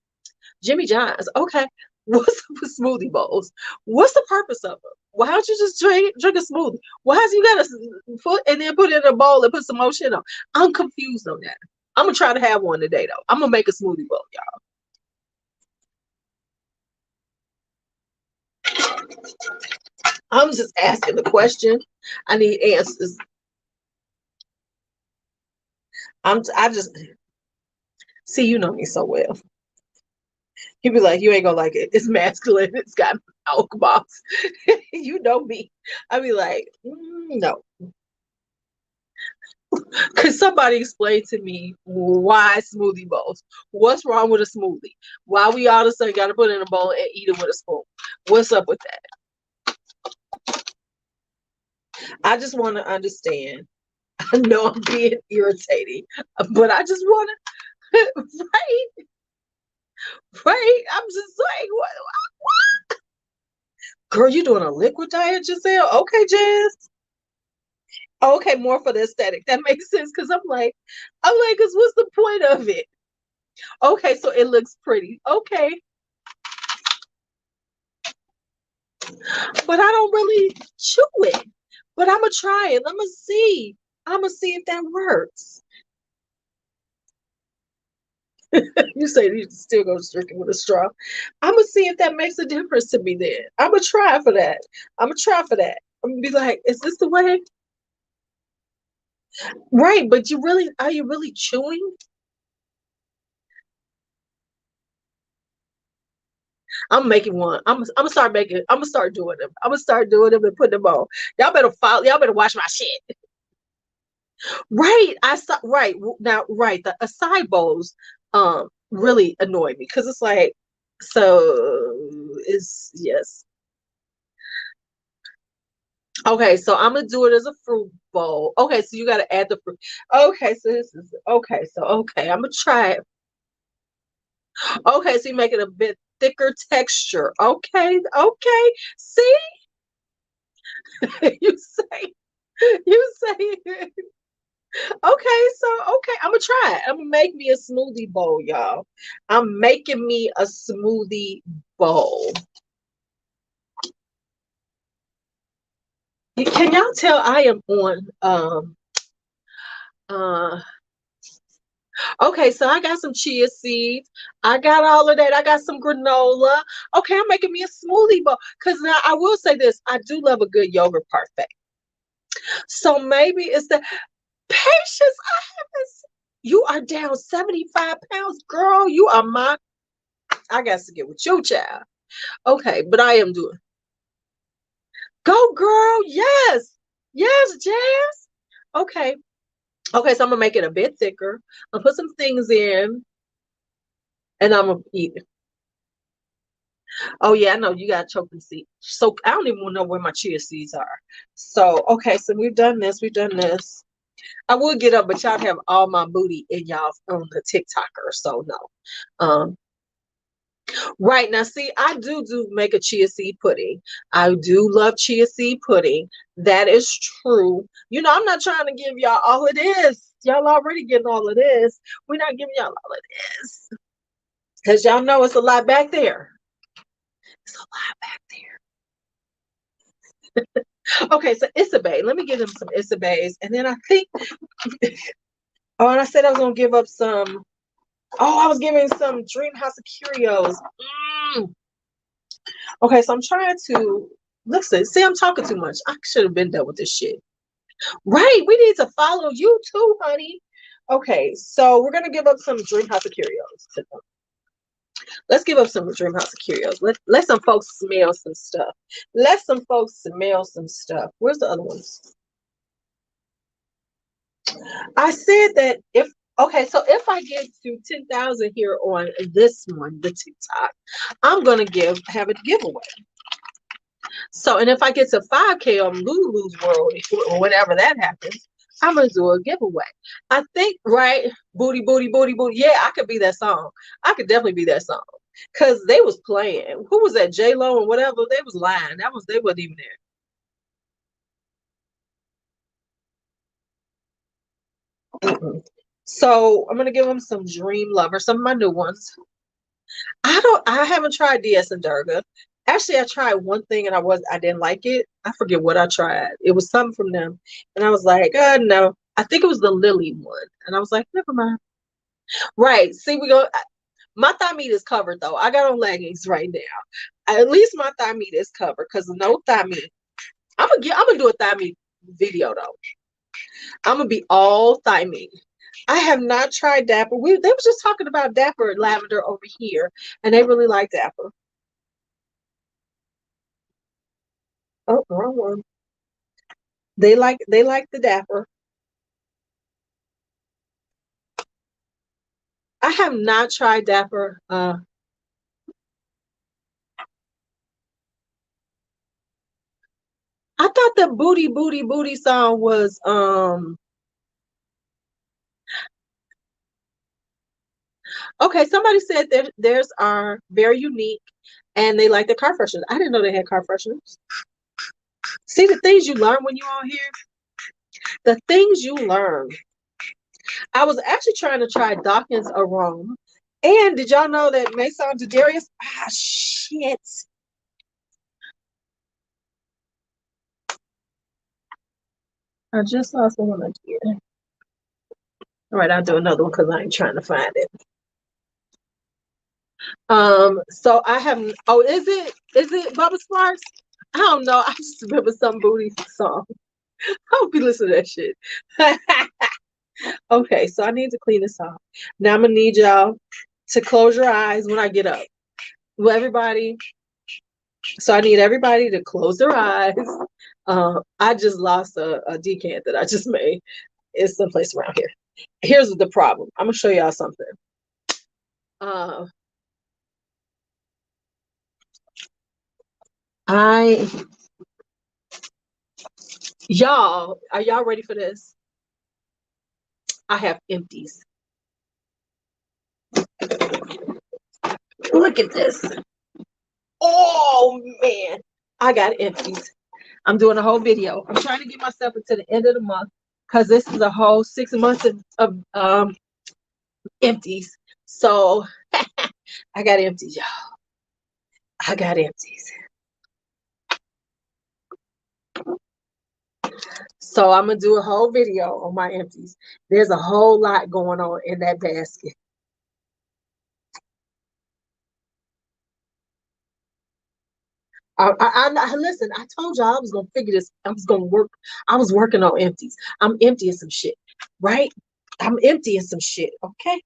Jimmy John's, okay. What's up with smoothie bowls? What's the purpose of them? Why don't you just drink a smoothie? Why has you got to put it in a bowl and put some more shit on? I'm confused on that. I'm gonna try to have one today though. I'm gonna make a smoothie bowl, y'all. I'm just asking the question. I need answers. I just see, you know me so well. He'd be like, you ain't gonna like it. It's masculine. It's got milk box. You know me. I'd be like, no. Could somebody explain to me why smoothie bowls? What's wrong with a smoothie? Why we all of a sudden got to put it in a bowl and eat it with a spoon? What's up with that? I just want to understand. I know I'm being irritating, but I just want to, right? Right? I'm just like, what? Girl, you doing a liquid diet, Giselle? Okay, Jazz. Okay, more for the aesthetic. That makes sense because because what's the point of it? Okay, so it looks pretty. Okay. But I don't really chew it. But I'm gonna try it. Let me see. I'm gonna see if that works. You say you still go drinking with a straw. I'm gonna see if that makes a difference to me then. I'm gonna try for that. I'm gonna try for that. I'm gonna be like, is this the way? Right, but are you really chewing? I'm making one. I'm gonna start making. I'm gonna start doing them. I'm gonna start doing them and putting them on. Y'all better follow. Y'all better watch my shit. Right. I saw. Right now. Right. The acai bowls really annoy me because it's like, so it's yes. Okay, so I'm gonna do it as a fruit bowl. Okay, so you got to add the fruit. Okay, so this is okay. So okay, I'm gonna try it. Okay, so you make it a bit thicker texture. Okay, okay. See, you say, you say. Okay, so okay, I'm gonna try it. I'm gonna make me a smoothie bowl, y'all. I'm making me a smoothie bowl. Can y'all tell I am on uh okay, so I got some chia seeds. I got all of that. I got some granola. Okay, I'm making me a smoothie bowl. Because now I will say this, I do love a good yogurt parfait. So maybe it's the patience I haven't. You are down 75 pounds, girl. You are my. I got to get with you, child. Okay, but I am doing. Go, girl. Yes. Yes, Jazz. Okay. Okay, so I'm gonna make it a bit thicker. I'll put some things in and I'm gonna eat it. Oh yeah, I know you got choking seed. So I don't even know where my chia seeds are. So okay, so we've done this, we've done this. I would get up, but y'all have all my booty in y'all on the TikToker, so no. Right now, see, I do make a chia seed pudding. I do love chia seed pudding. That is true. You know, I'm not trying to give y'all all of this. Y'all already getting all of this. We're not giving y'all all of this. Because y'all know it's a lot back there. It's a lot back there. Okay, so Isabay. Let me give them some Isabays. And then I think, oh, and I said I was going to give up some, oh, I was giving some Dream House of Curios. Okay, so I'm trying to, listen, see, I'm talking too much. I should have been done with this shit. Right, we need to follow you too, honey. Okay, so we're going to give up some Dream House of Curios to them. Let's give up some Dream House of Curios. Let some folks smell some stuff. Let some folks smell some stuff. Where's the other ones? I said that if okay, so if I get to 10,000 here on this one, the TikTok, I'm gonna have a giveaway. So, and if I get to 5K on Lulu's World, or whenever that happens, I'm gonna do a giveaway. I think, right? Booty, booty, booty, booty. Yeah, I could be that song. I could definitely be that song. Cause they was playing. Who was that? J Lo and whatever. They was lying. They wasn't even there. So I'm gonna give them some Dream Lover, some of my new ones. I haven't tried DS and Durga. Actually, I tried one thing and I didn't like it. I forget what I tried. It was something from them. And I was like, no. I think it was the Lily one. And I was like, never mind. Right. See, my thigh meat is covered though. I got on leggings right now. At least my thigh meat is covered because no thigh meat. I'm gonna do a thigh meat video though. I'm gonna be all thigh meat. I have not tried Dapper. They was just talking about Dapper lavender over here, and they really like Dapper. Oh, wrong one. They like the Dapper. I have not tried Dapper. I thought the booty booty booty song was okay. Somebody said that theirs are very unique and they like the car fresheners. I didn't know they had car fresheners. See the things you learn when you're on here. The things you learn. I was actually trying to try Dawkins Arome. And did y'all know that Maison de Darius? Ah, shit. I just saw someone up here. All right, I'll do another one because I ain't trying to find it. So I have. Oh, is it Bubba Sparks? I don't know. I just remember some booty song. I hope you listen to that shit. Okay, so I need to clean this off. Now I'm gonna need y'all to close your eyes when I get up. Well, everybody. So I need everybody to close their eyes. I just lost a decant that I just made. It's someplace around here. Here's the problem. I'm gonna show y'all something. Uh, I y'all are y'all ready for this? I have empties. Look at this. Oh man, I got empties. I'm doing a whole video. I'm trying to get myself into the end of the month because this is a whole 6 months of empties. So I got empties, y'all. I got empties. So I'm gonna do a whole video on my empties. There's a whole lot going on in that basket. Listen. I told y'all I was gonna figure this. I was gonna work. I was working on empties. I'm emptying some shit, right? I'm emptying some shit. Okay.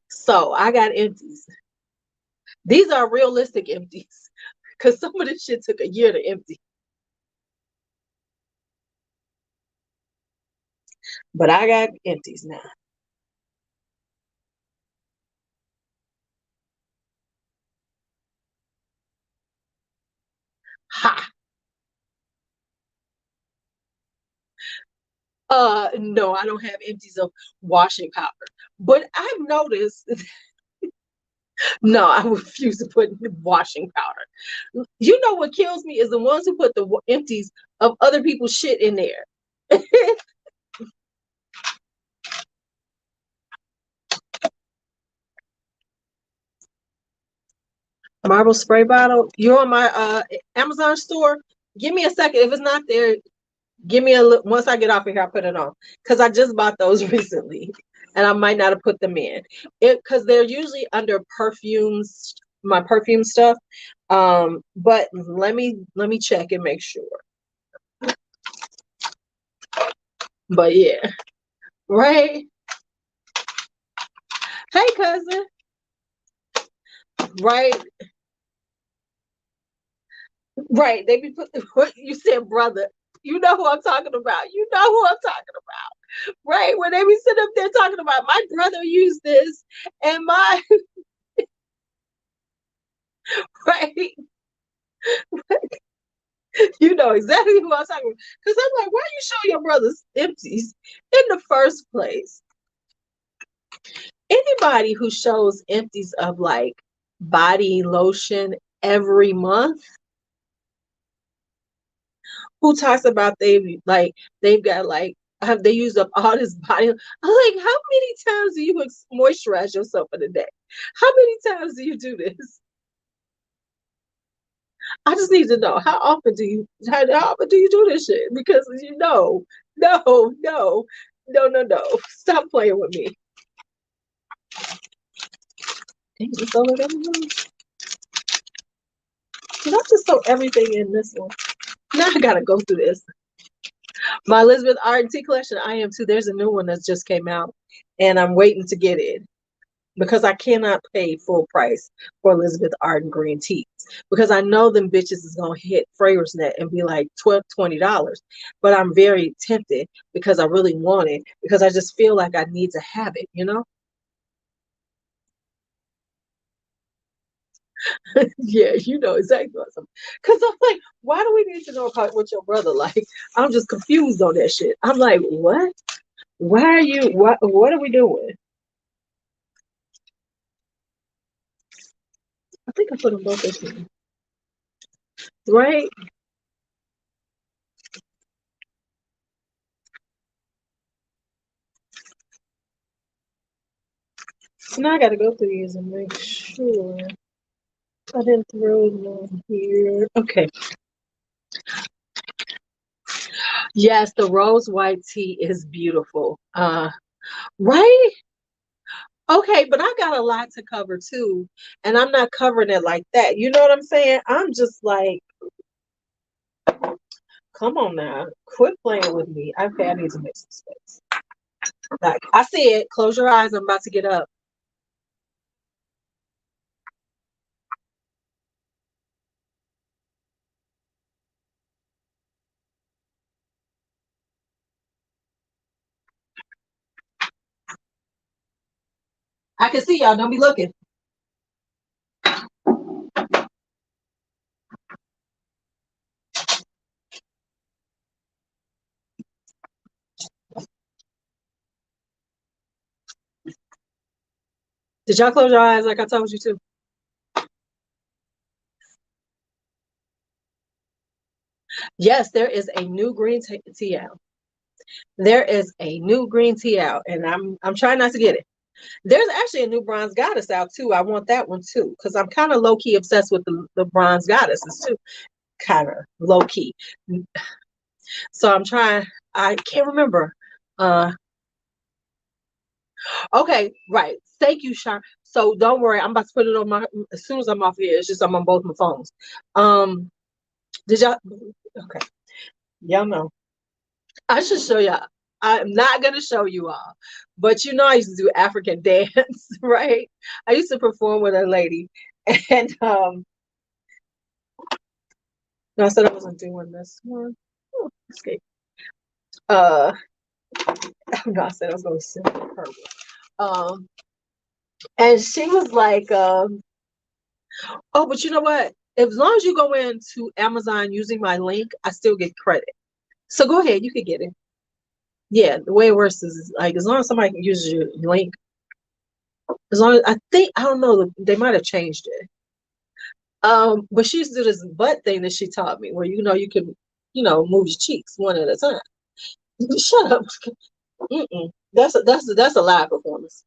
So I got empties. These are realistic empties because some of this shit took a year to empty. But I got empties now. Ha. No, I don't have empties of washing powder. But I've noticed, no, I refuse to put washing powder. You know what kills me is the ones who put the empties of other people's shit in there. Marble spray bottle. You're on my Amazon store. Give me a second. If it's not there, give me a look. Once I get off of here, I'll put it on. Because I just bought those recently. And I might not have put them in. Because they're usually under perfumes, my perfume stuff. But let me check and make sure. But yeah. Right. Hey cousin. Right. Right. They be put what you said, brother. You know who I'm talking about. You know who I'm talking about. Right. When they be sitting up there talking about my brother used this and my right. You know exactly who I'm talking about. Because I'm like, why are you showing your brother's empties in the first place? Anybody who shows empties of like body lotion every month, who talks about they've got like have they used up all this body? I'm like, how many times do you moisturize yourself in a day? How many times do you do this? I just need to know how often do you do this shit? Because no, no, no, no, no. Stop playing with me. Dang, it's over there. Did I just throw everything in this one? Now I gotta go through this. My Elizabeth Art and Tea collection, I am too. There's a new one that just came out, and I'm waiting to get it because I cannot pay full price for Elizabeth Arden green teas because I know them bitches is gonna hit FragranceNet and be like $20. But I'm very tempted because I really want it because I just feel like I need to have it, you know? Yeah, you know exactly what I'm. Because I'm like, why do we need to know about what your brother like? I'm just confused on that shit. I'm like, what? Why are you? What are we doing? I think I put them both in, right? So now I got to go through these and make sure I didn't throw them here. Okay. Yes, the rose white tea is beautiful. Right? Okay, but I got a lot to cover too, and I'm not covering it like that. You know what I'm saying? I'm just like, come on now, quit playing with me. Okay, I need to make some space. Like I said, close your eyes. I'm about to get up. I can see y'all. Don't be looking. Did y'all close your eyes like I told you to? Yes, there is a new green tea out. There is a new green tea out, and I'm trying not to get it. There's actually a new bronze goddess out too. I want that one too, because I'm kind of low key obsessed with the bronze goddesses too. Kind of low key. So I'm trying. I can't remember. Okay, right. Thank you, Sean. So don't worry, I'm about to put it on my as soon as I'm off here. It's just I'm on both my phones. Did y'all? Okay, y'all know. I should show y'all. I'm not gonna show you all, but you know I used to do African dance, right? I used to perform with a lady, and no, I said I wasn't doing this one. Oh, escape. Uh, no, I said I was gonna sing her. Um, and she was like, oh, but you know what? As long as you go into Amazon using my link, I still get credit. So go ahead, you could get it. Yeah, the way it works is like as long as somebody can use your link, as long as I don't know, they might have changed it. But she used to do this butt thing that she taught me, where you can, move your cheeks one at a time. Shut up. Mm-mm. That's a live performance.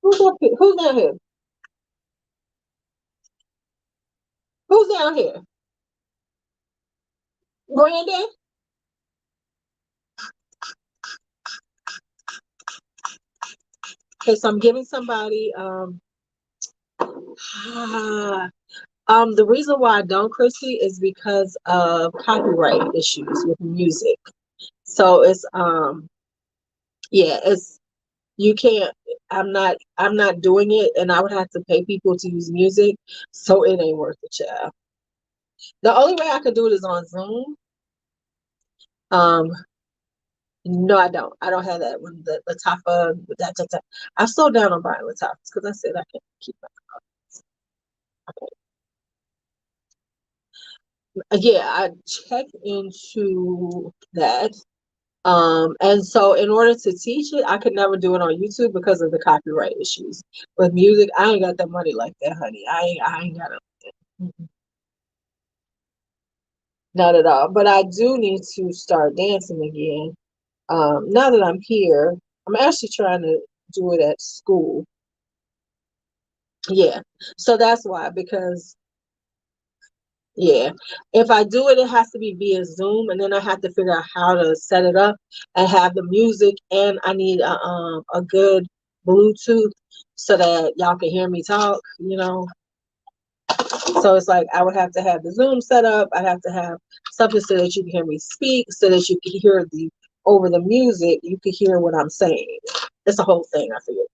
Who's up here? Who's down here? Who's down here? Brandon? Okay, so I'm giving somebody the reason why I don't, Chrissy, is because of copyright issues with music. So it's yeah, it's you can't I'm not doing it, and I would have to pay people to use music, so it ain't worth it, child. The only way I could do it is on Zoom. Um no, I don't. I don't have that one. The Latafa, that. I slowed down on buying Latafas because I said I can't keep my okay. Yeah, I checked into that. And so in order to teach it, I could never do it on YouTube because of the copyright issues. With music, I ain't got that money like that, honey. I ain't got it. Not at all. But I do need to start dancing again. Now that I'm here, I'm actually trying to do it at school. Yeah. So that's why, because yeah, if I do it, it has to be via Zoom, and then I have to figure out how to set it up and have the music, and I need a good Bluetooth so that y'all can hear me talk. So it's like I would have to have the Zoom set up. I have to have something so that you can hear me speak, so that you can hear the over the music, you can hear what I'm saying. It's a whole thing. I figured.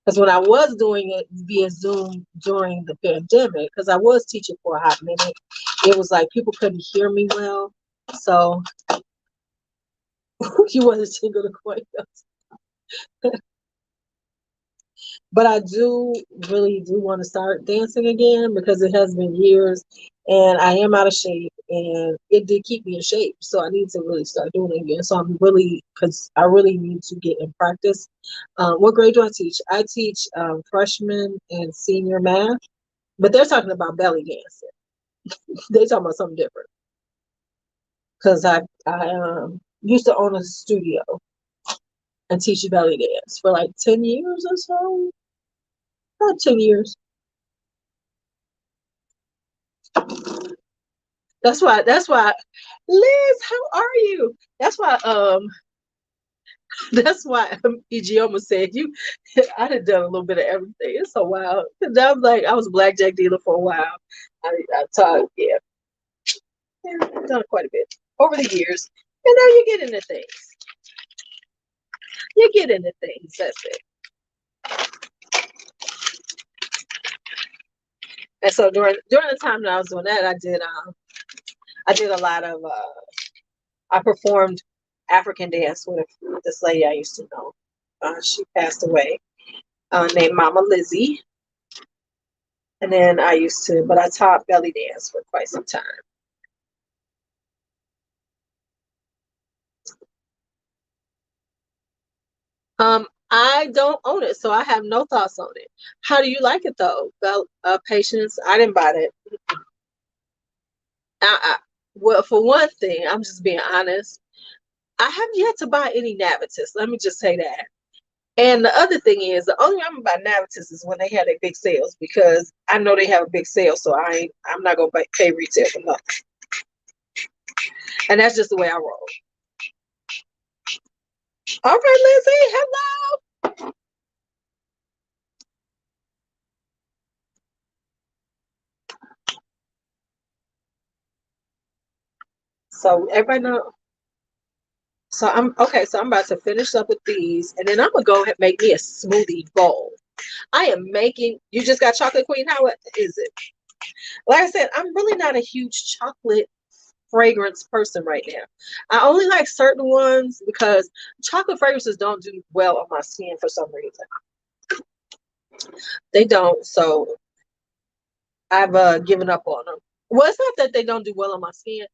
Because when I was doing it via Zoom during the pandemic, because I was teaching for a hot minute, it was like people couldn't hear me well. So you wasn't single to quite. But I do really do want to start dancing again because it has been years and I am out of shape, and it did keep me in shape. So I need to really start doing it again. So because I really need to get in practice. What grade do I teach? I teach freshman and senior math, but they're talking about belly dancing. They're talking about something different. Because I used to own a studio and teach belly dance for like 10 years or so. About 10 years. That's why Liz, how are you? That's why PG almost said you I had done a little bit of everything. It's so wild. Cause I was like, I was a blackjack dealer for a while. I taught, yeah. I've done quite a bit over the years. And now you get into things. You get into things. That's it. And so during the time that I was doing that, I did a lot of I performed African dance with this lady I used to know. She passed away, named Mama Lizzie. And then but I taught belly dance for quite some time. I don't own it, so I have no thoughts on it. How do you like it though? Well, Patience, I didn't buy it. Well, for one thing, I'm just being honest. I have yet to buy any Navitus. Let me just say that. And the other thing is, the only time I buy Navitus is when they have their big sales, because I know they have a big sale, so I'm not gonna pay retail for nothing. And that's just the way I roll. All right, Lizzie, hello. So everybody know. So I'm okay. So I'm about to finish up with these, and then I'm gonna go ahead and make me a smoothie bowl. I am making. You just got chocolate queen. How is it? Like I said, I'm really not a huge chocolate fragrance person right now. I only like certain ones because chocolate fragrances don't do well on my skin for some reason. They don't. So I've given up on them. Well, it's not that they don't do well on my skin.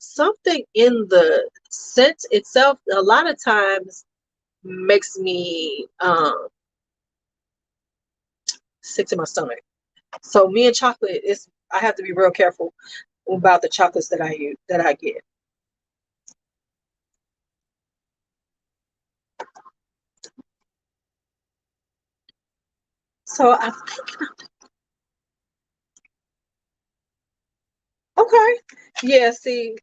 Something in the scent itself, a lot of times, makes me sick to my stomach. So me and chocolate is I have to be real careful about the chocolates that I use that I get. So I'm thinking, okay, yeah. See,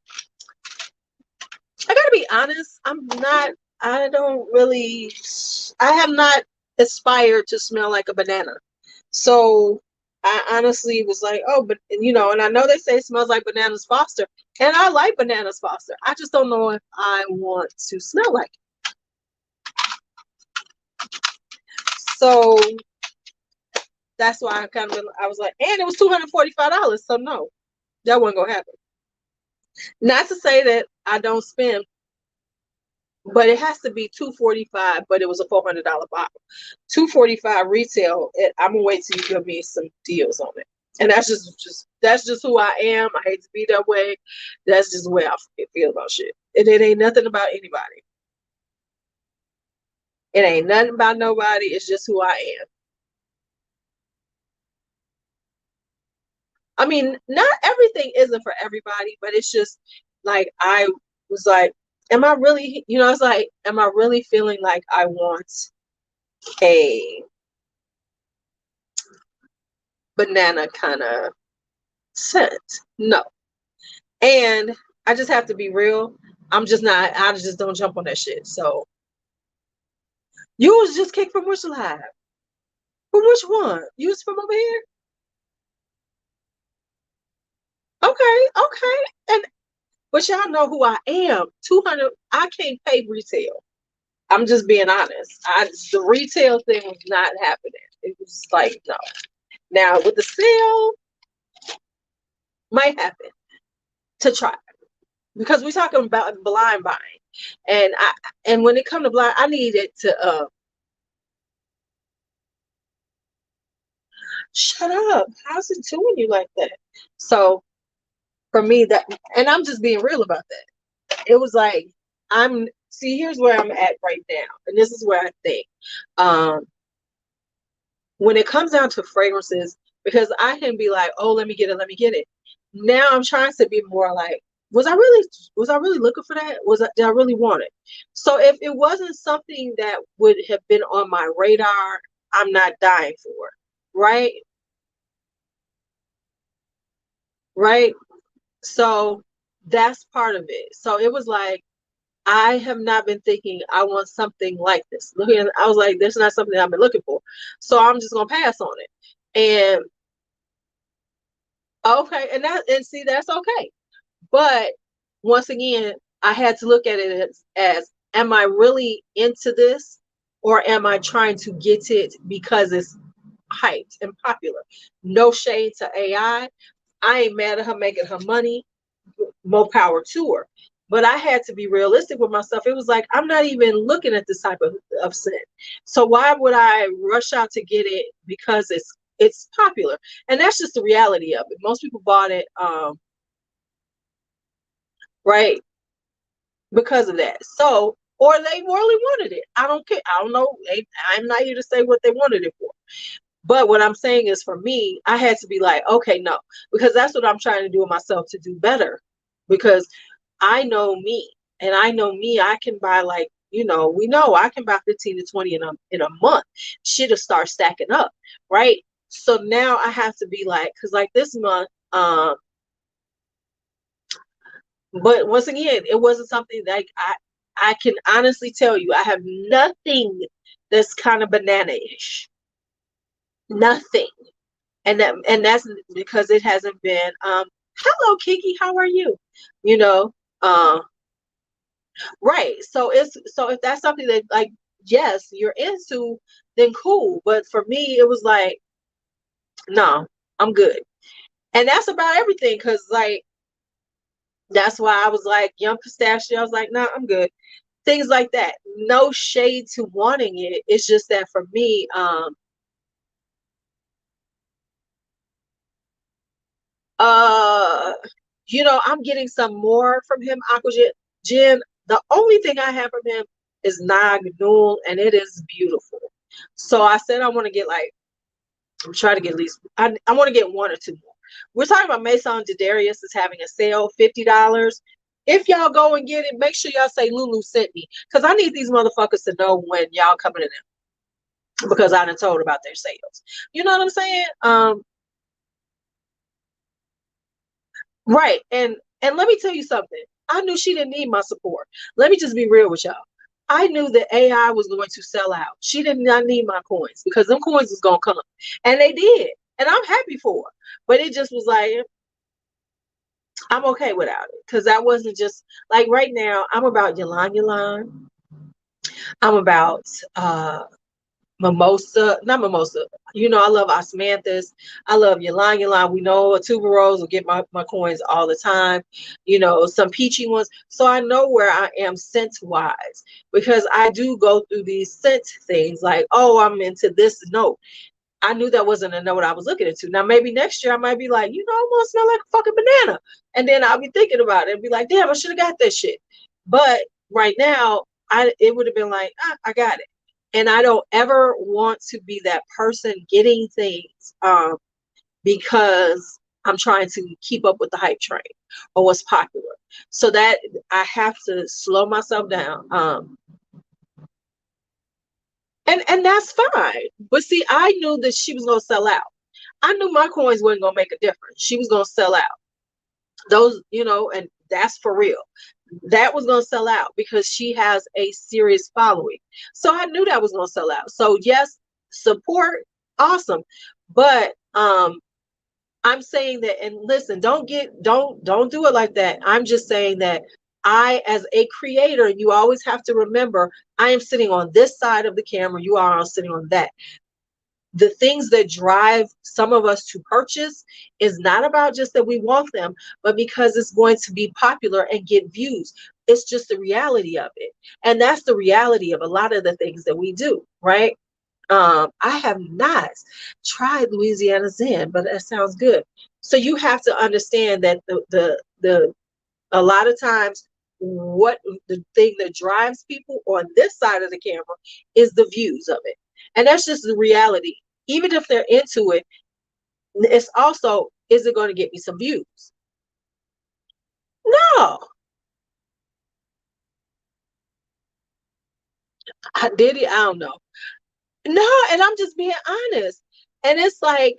I gotta be honest. I don't really. I have not aspired to smell like a banana. So I honestly was like, oh, but and I know they say it smells like bananas Foster, and I like bananas Foster. I just don't know if I want to smell like it. So that's why I was like, and it was $245. So no, that wasn't gonna happen. Not to say that I don't spend, but it has to be $245. But it was a $400 bottle. $245 retail. I'm gonna wait till you give me some deals on it. And that's just who I am. I hate to be that way. That's just the way I feel about shit. And it ain't nothing about anybody. It ain't nothing about nobody. It's just who I am. I mean, not everything isn't for everybody, but it's just like I was like, am I really, it's like, am I really feeling like I want a banana kind of scent? No. And I just have to be real. I'm just not, I just don't jump on that shit. So you was just kicked from which live? From which one? You was from over here? Okay, okay. And but y'all know who I am. 200, I can't pay retail. I'm just being honest. The retail thing was not happening. It was like no. Now with the sale, might happen to try because we're talking about blind buying, and when it comes to blind, I needed to shut up. How's it doing you like that? So for me, that, and I'm just being real about that. It was like here's where I'm at right now, and this is where I think. Um, when it comes down to fragrances, because I can be like, oh, let me get it. Now I'm trying to be more like, was I really looking for that? Did I really want it? So if it wasn't something that would have been on my radar, I'm not dying for it. Right? Right. So that's part of it. So it was like, I have not been thinking I want something like this. Looking, I was like, "This is not something I've been looking for." So I'm just gonna pass on it. And okay, and see, that's okay. But once again, I had to look at it as am I really into this, or am I trying to get it because it's hyped and popular? No shade to AI. I ain't mad at her making her money. More power to her. But I had to be realistic with myself. It was like, I'm not even looking at this type of scent. So why would I rush out to get it because it's popular? And that's just the reality of it. Most people bought it right because of that. So or they really wanted it. I don't care. I don't know. I'm not here to say what they wanted it for. But what I'm saying is, for me, I had to be like, okay, no, because that's what I'm trying to do with myself, to do better. Because I know me, and I know me, I can buy, like, we know I can buy 15 to 20 in a month. Shit'll start stacking up, right? So now I have to be like, because like this month, but once again, it wasn't something like I can honestly tell you, I have nothing that's kind of banana-ish. Nothing. And that's because it hasn't been hello Kiki, how are you? You know, um right. So if that's something that, like, yes, you're into, then cool. But for me, it was like, no, I'm good. And that's about everything, because like that's why I was like young pistachio. I was like, nah, I'm good. Things like that. No shade to wanting it. It's just that for me, uh I'm getting some more from him, Aqua Jen. The only thing I have from him is Nag Nool, and it is beautiful. So I said I want to get, like, I'm trying to get at least, I want to get one or two more. We're talking about Maison de Darius is having a sale, $50. If y'all go and get it, make sure y'all say Lulu sent me, because I need these motherfuckers to know when y'all coming in them, because I done told about their sales. You know what I'm saying? Right. And let me tell you something. I knew she didn't need my support. Let me just be real with y'all. I knew that AI was going to sell out. She did not need my coins, because them coins was gonna come. And they did. And I'm happy for her. But it just was like, I'm okay without it. Because that wasn't just like, right now, I'm about Ylan Ylan. I'm about mimosa, not mimosa. I love osmanthus. I love ylang ylang. We know a tuberose will get my coins all the time. Some peachy ones. So I know where I am scent wise, because I do go through these scent things, like, oh, I'm into this note. I knew that wasn't a note I was looking into. Now maybe next year I might be like, I want to smell like a fucking banana. And then I'll be thinking about it and be like, damn, I should have got that shit. But right now, it would have been like, I got it. And I don't ever want to be that person getting things because I'm trying to keep up with the hype train or what's popular. So that I have to slow myself down. And that's fine. But see, I knew that she was gonna sell out. I knew my coins wasn't gonna make a difference. She was gonna sell out. Those, and that's for real. That was going to sell out because she has a serious following. So I knew that was going to sell out. So yes, support, awesome. But I'm saying that, and listen, don't do it like that. I'm just saying that I, as a creator, you always have to remember, I am sitting on this side of the camera, you are sitting on that. The things that drive some of us to purchase is not about just that we want them, but because it's going to be popular and get views. It's just the reality of it. And that's the reality of a lot of the things that we do, right? I have not tried Louisiana Zen, but that sounds good. So you have to understand that the a lot of times, what the thing that drives people on this side of the camera is the views of it. And that's just the reality. Even if they're into it, it's also, is it going to get me some views? No. I did it. I don't know. No, and I'm just being honest. And it's like,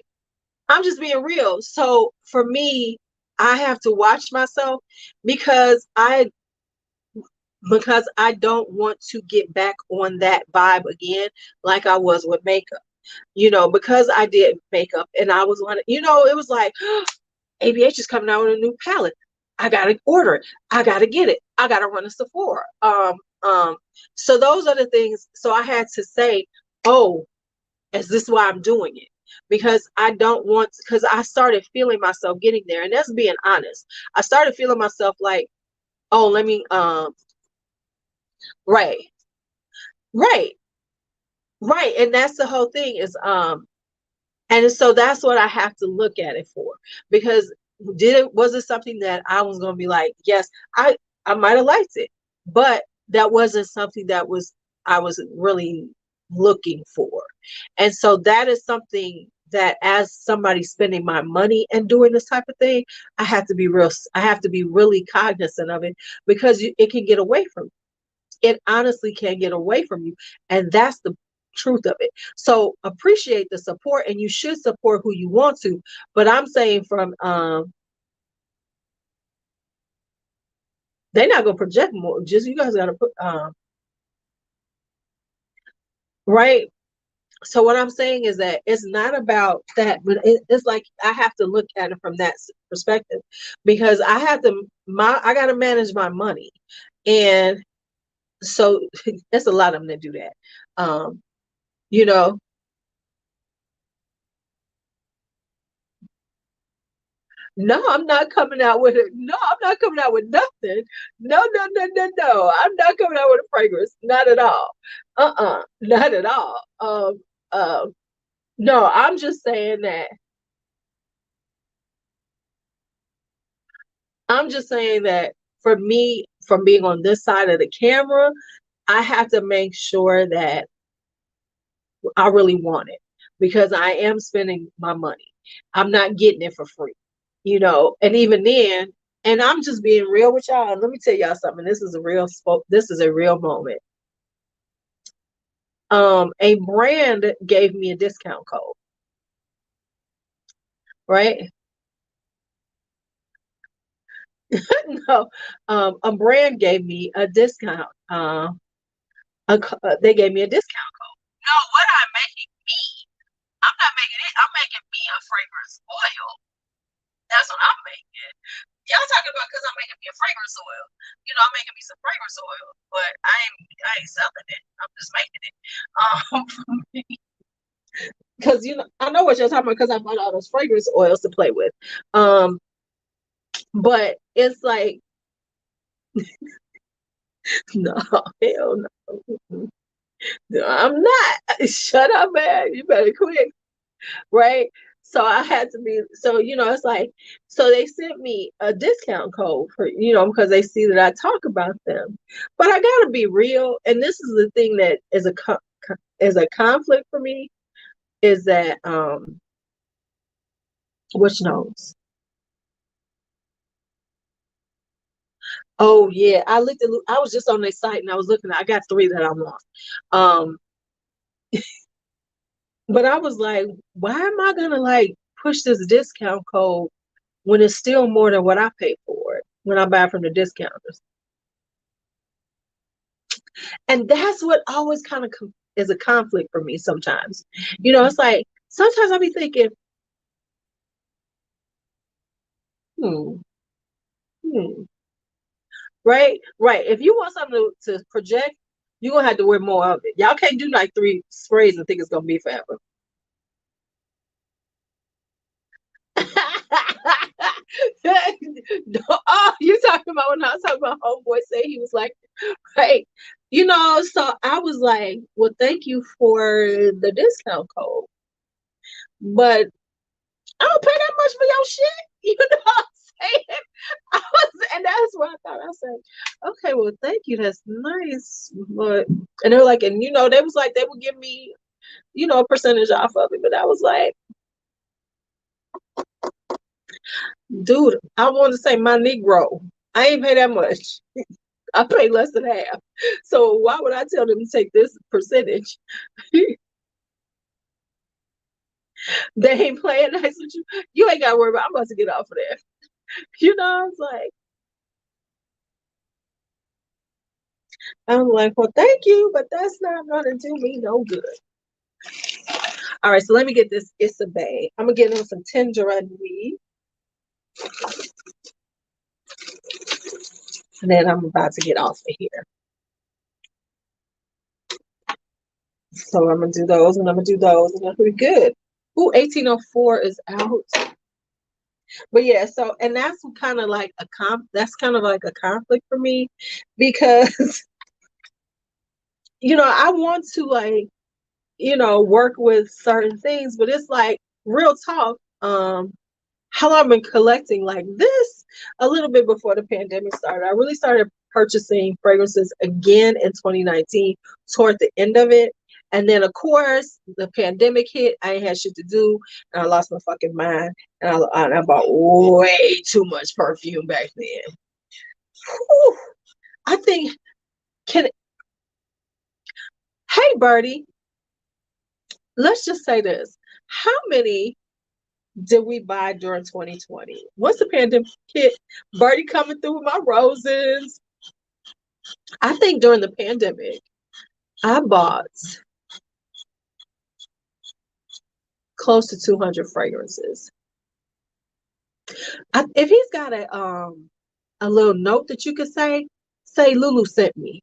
I'm just being real. So for me, I have to watch myself because I don't want to get back on that vibe again, like I was with makeup. Because I did makeup and I was on, it was like, ABH is coming out with a new palette. I gotta order it. I gotta get it. I gotta run a Sephora. So those are the things. So I had to say, oh, is this why I'm doing it? Because I don't want, because I started feeling myself getting there. And that's being honest. I started feeling myself like, oh, let me, right, right, right. And that's the whole thing is, and so that's what I have to look at it for, because was it something that I was going to be like, yes, I might have liked it, but that wasn't something that I was really looking for. And so that is something that, as somebody spending my money and doing this type of thing, I have to be really cognizant of it, because it can get away from you. It honestly can get away from you. And that's the truth of it. So appreciate the support, and you should support who you want to. But I'm saying from they're not gonna project more. Just, you guys gotta put right. So what I'm saying is that it's not about that, but it's like I have to look at it from that perspective, because I got to manage my money, and so there's a lot of them that do that. You know, no, I'm not coming out with it. No, I'm not coming out with nothing. No, no, no, no, no. I'm not coming out with a fragrance. Not at all. Not at all. No, I'm just saying that. I'm just saying that for me, from being on this side of the camera, I have to make sure that I really want it, because I am spending my money. I'm not getting it for free, and even then, and I'm just being real with y'all. And let me tell y'all something. This is a real moment. A brand gave me a discount code, right? No, a brand gave me a discount. They gave me a discount code. No, what I'm making me, I'm not making it. I'm making me a fragrance oil. That's what I'm making. Y'all talking about because I'm making me a fragrance oil. I'm making me some fragrance oil, but I ain't selling it. I'm just making it. Because I know what you're talking about, because I bought all those fragrance oils to play with. But it's like, no, hell no. No, I'm not. Shut up, man. You better quit. Right. So I had to be, so it's like, so they sent me a discount code for, because they see that I talk about them. But I gotta be real, and this is the thing that is a conflict for me, is that which knows. Oh yeah, I was just on their site, and I was looking I got 3 that I want. But I was like, why am I gonna like push this discount code when it's still more than what I pay for it when I buy from the discounters? And that's what always kind of is a conflict for me sometimes. It's like sometimes I'll be thinking, hmm, hmm, right, right. If you want something to project, you're gonna have to wear more of it. Y'all can't do like 3 sprays and think it's gonna be forever. Oh, you talking about when I was talking about homeboy say he was like, right. So I was like, well, thank you for the discount code, but I don't pay that much for your shit. You know what I'm saying? And that's what I thought. I said, okay, well, thank you. That's nice. But, and they were like, and they was like, they would give me, a percentage off of it. But I was like, dude, I want to say my Negro. I ain't pay that much. I pay less than half. So why would I tell them to take this percentage? They ain't playing nice with you. You ain't got to worry about. I'm about to get off of there. I was like, well, thank you, but that's not gonna do me no good. All right, so let me get this Issa Bay. I'm gonna get him some Tangerine weed, and then I'm about to get off of here. So I'm gonna do those, and I'm gonna do those, and that's pretty good. Ooh, 1804 is out. But yeah, so and that's kind of like that's kind of like a conflict for me, because I want to like work with certain things, but it's like real talk. How I've been collecting like this, a little bit before the pandemic started. I really started purchasing fragrances again in 2019, toward the end of it. And then, of course, the pandemic hit. I ain't had shit to do, and I lost my fucking mind. And I bought way too much perfume back then. Whew. I think, can hey, Birdie, let's just say this. How many did we buy during 2020? Once the pandemic hit, Birdie coming through with my roses. I think during the pandemic, I bought close to 200 fragrances. If he's got a little note that you could say Lulu sent me.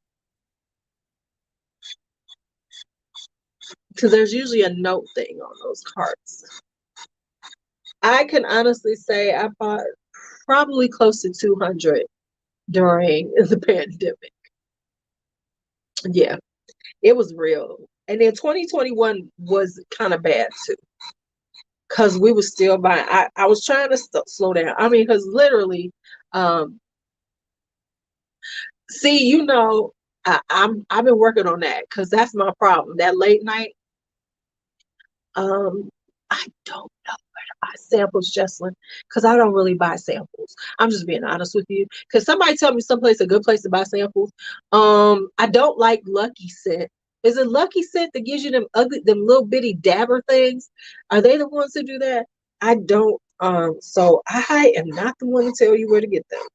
Because there's usually a note thing on those cards. I can honestly say I bought probably close to 200 during the pandemic. Yeah, it was real. And then 2021 was kind of bad too. Because we were still buying. I was trying to slow down. I mean, because literally, see, I've been working on that because that's my problem. That late night, I don't know where to buy samples, Jesslyn, because I don't really buy samples. I'm just being honest with you. Because somebody tell me someplace a good place to buy samples. I don't like Lucky Scent. Is it Lucky Scent that gives you them little bitty dabber things? Are they the ones that do that? I don't. So I am not the one to tell you where to get them.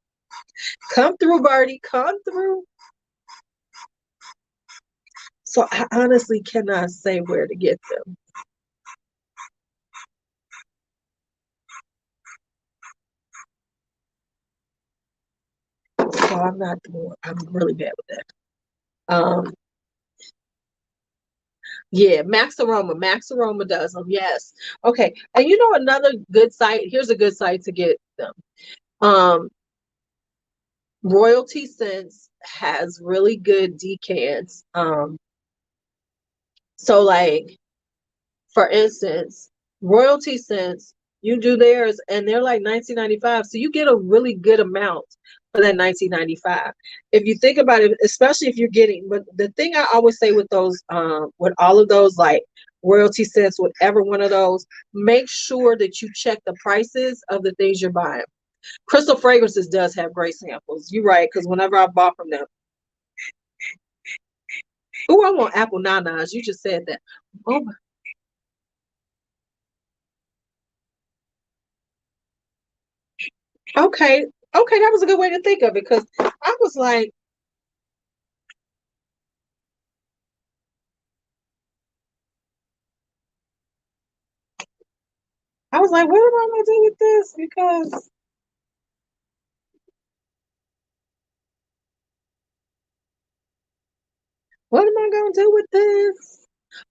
Come through, Birdie. Come through. So I honestly cannot say where to get them. So I'm not the one. I'm really bad with that. Yeah, Max Aroma does them. Yes. Okay. And you know another good site. Here's a good site to get them. Royalty Scents has really good decants. So like, for instance, Royalty Scents, you do theirs and they're like $19.95. So you get a really good amount for that $19.95. If you think about it, especially if you're getting, but the thing I always say with those, with all of those, like Royalty Scents, whatever one of those, make sure that you check the prices of the things you're buying. Crystal Fragrances does have great samples. You're right, because whenever I bought from them, oh, I want apple nanas. You just said that. Oh, okay. Okay, that was a good way to think of it, because I was like, what am I gonna do with this? Because what am I gonna do with this?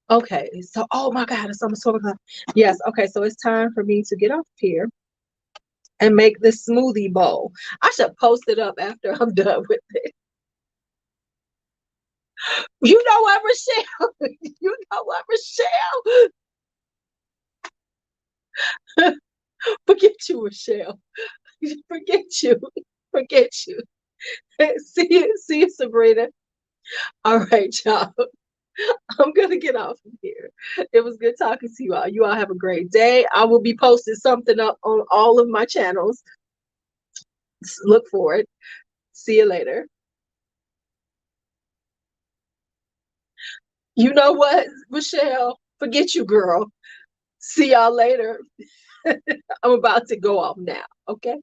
Okay, so oh my God, it's almost 12 o'clock. Yes, okay, so it's time for me to get off here and make this smoothie bowl. I should post it up after I'm done with it. You know what, Rochelle? You know what, Rochelle? Forget you, Rochelle. Forget you. Forget you. See you, Sabrina. All right, y'all. I'm gonna get off of here. It was good talking to you all. You all have a great day. I will be posting something up on all of my channels. Look for it. See you later. You know what, Michelle? Forget you, girl. See y'all later. I'm about to go off now. Okay.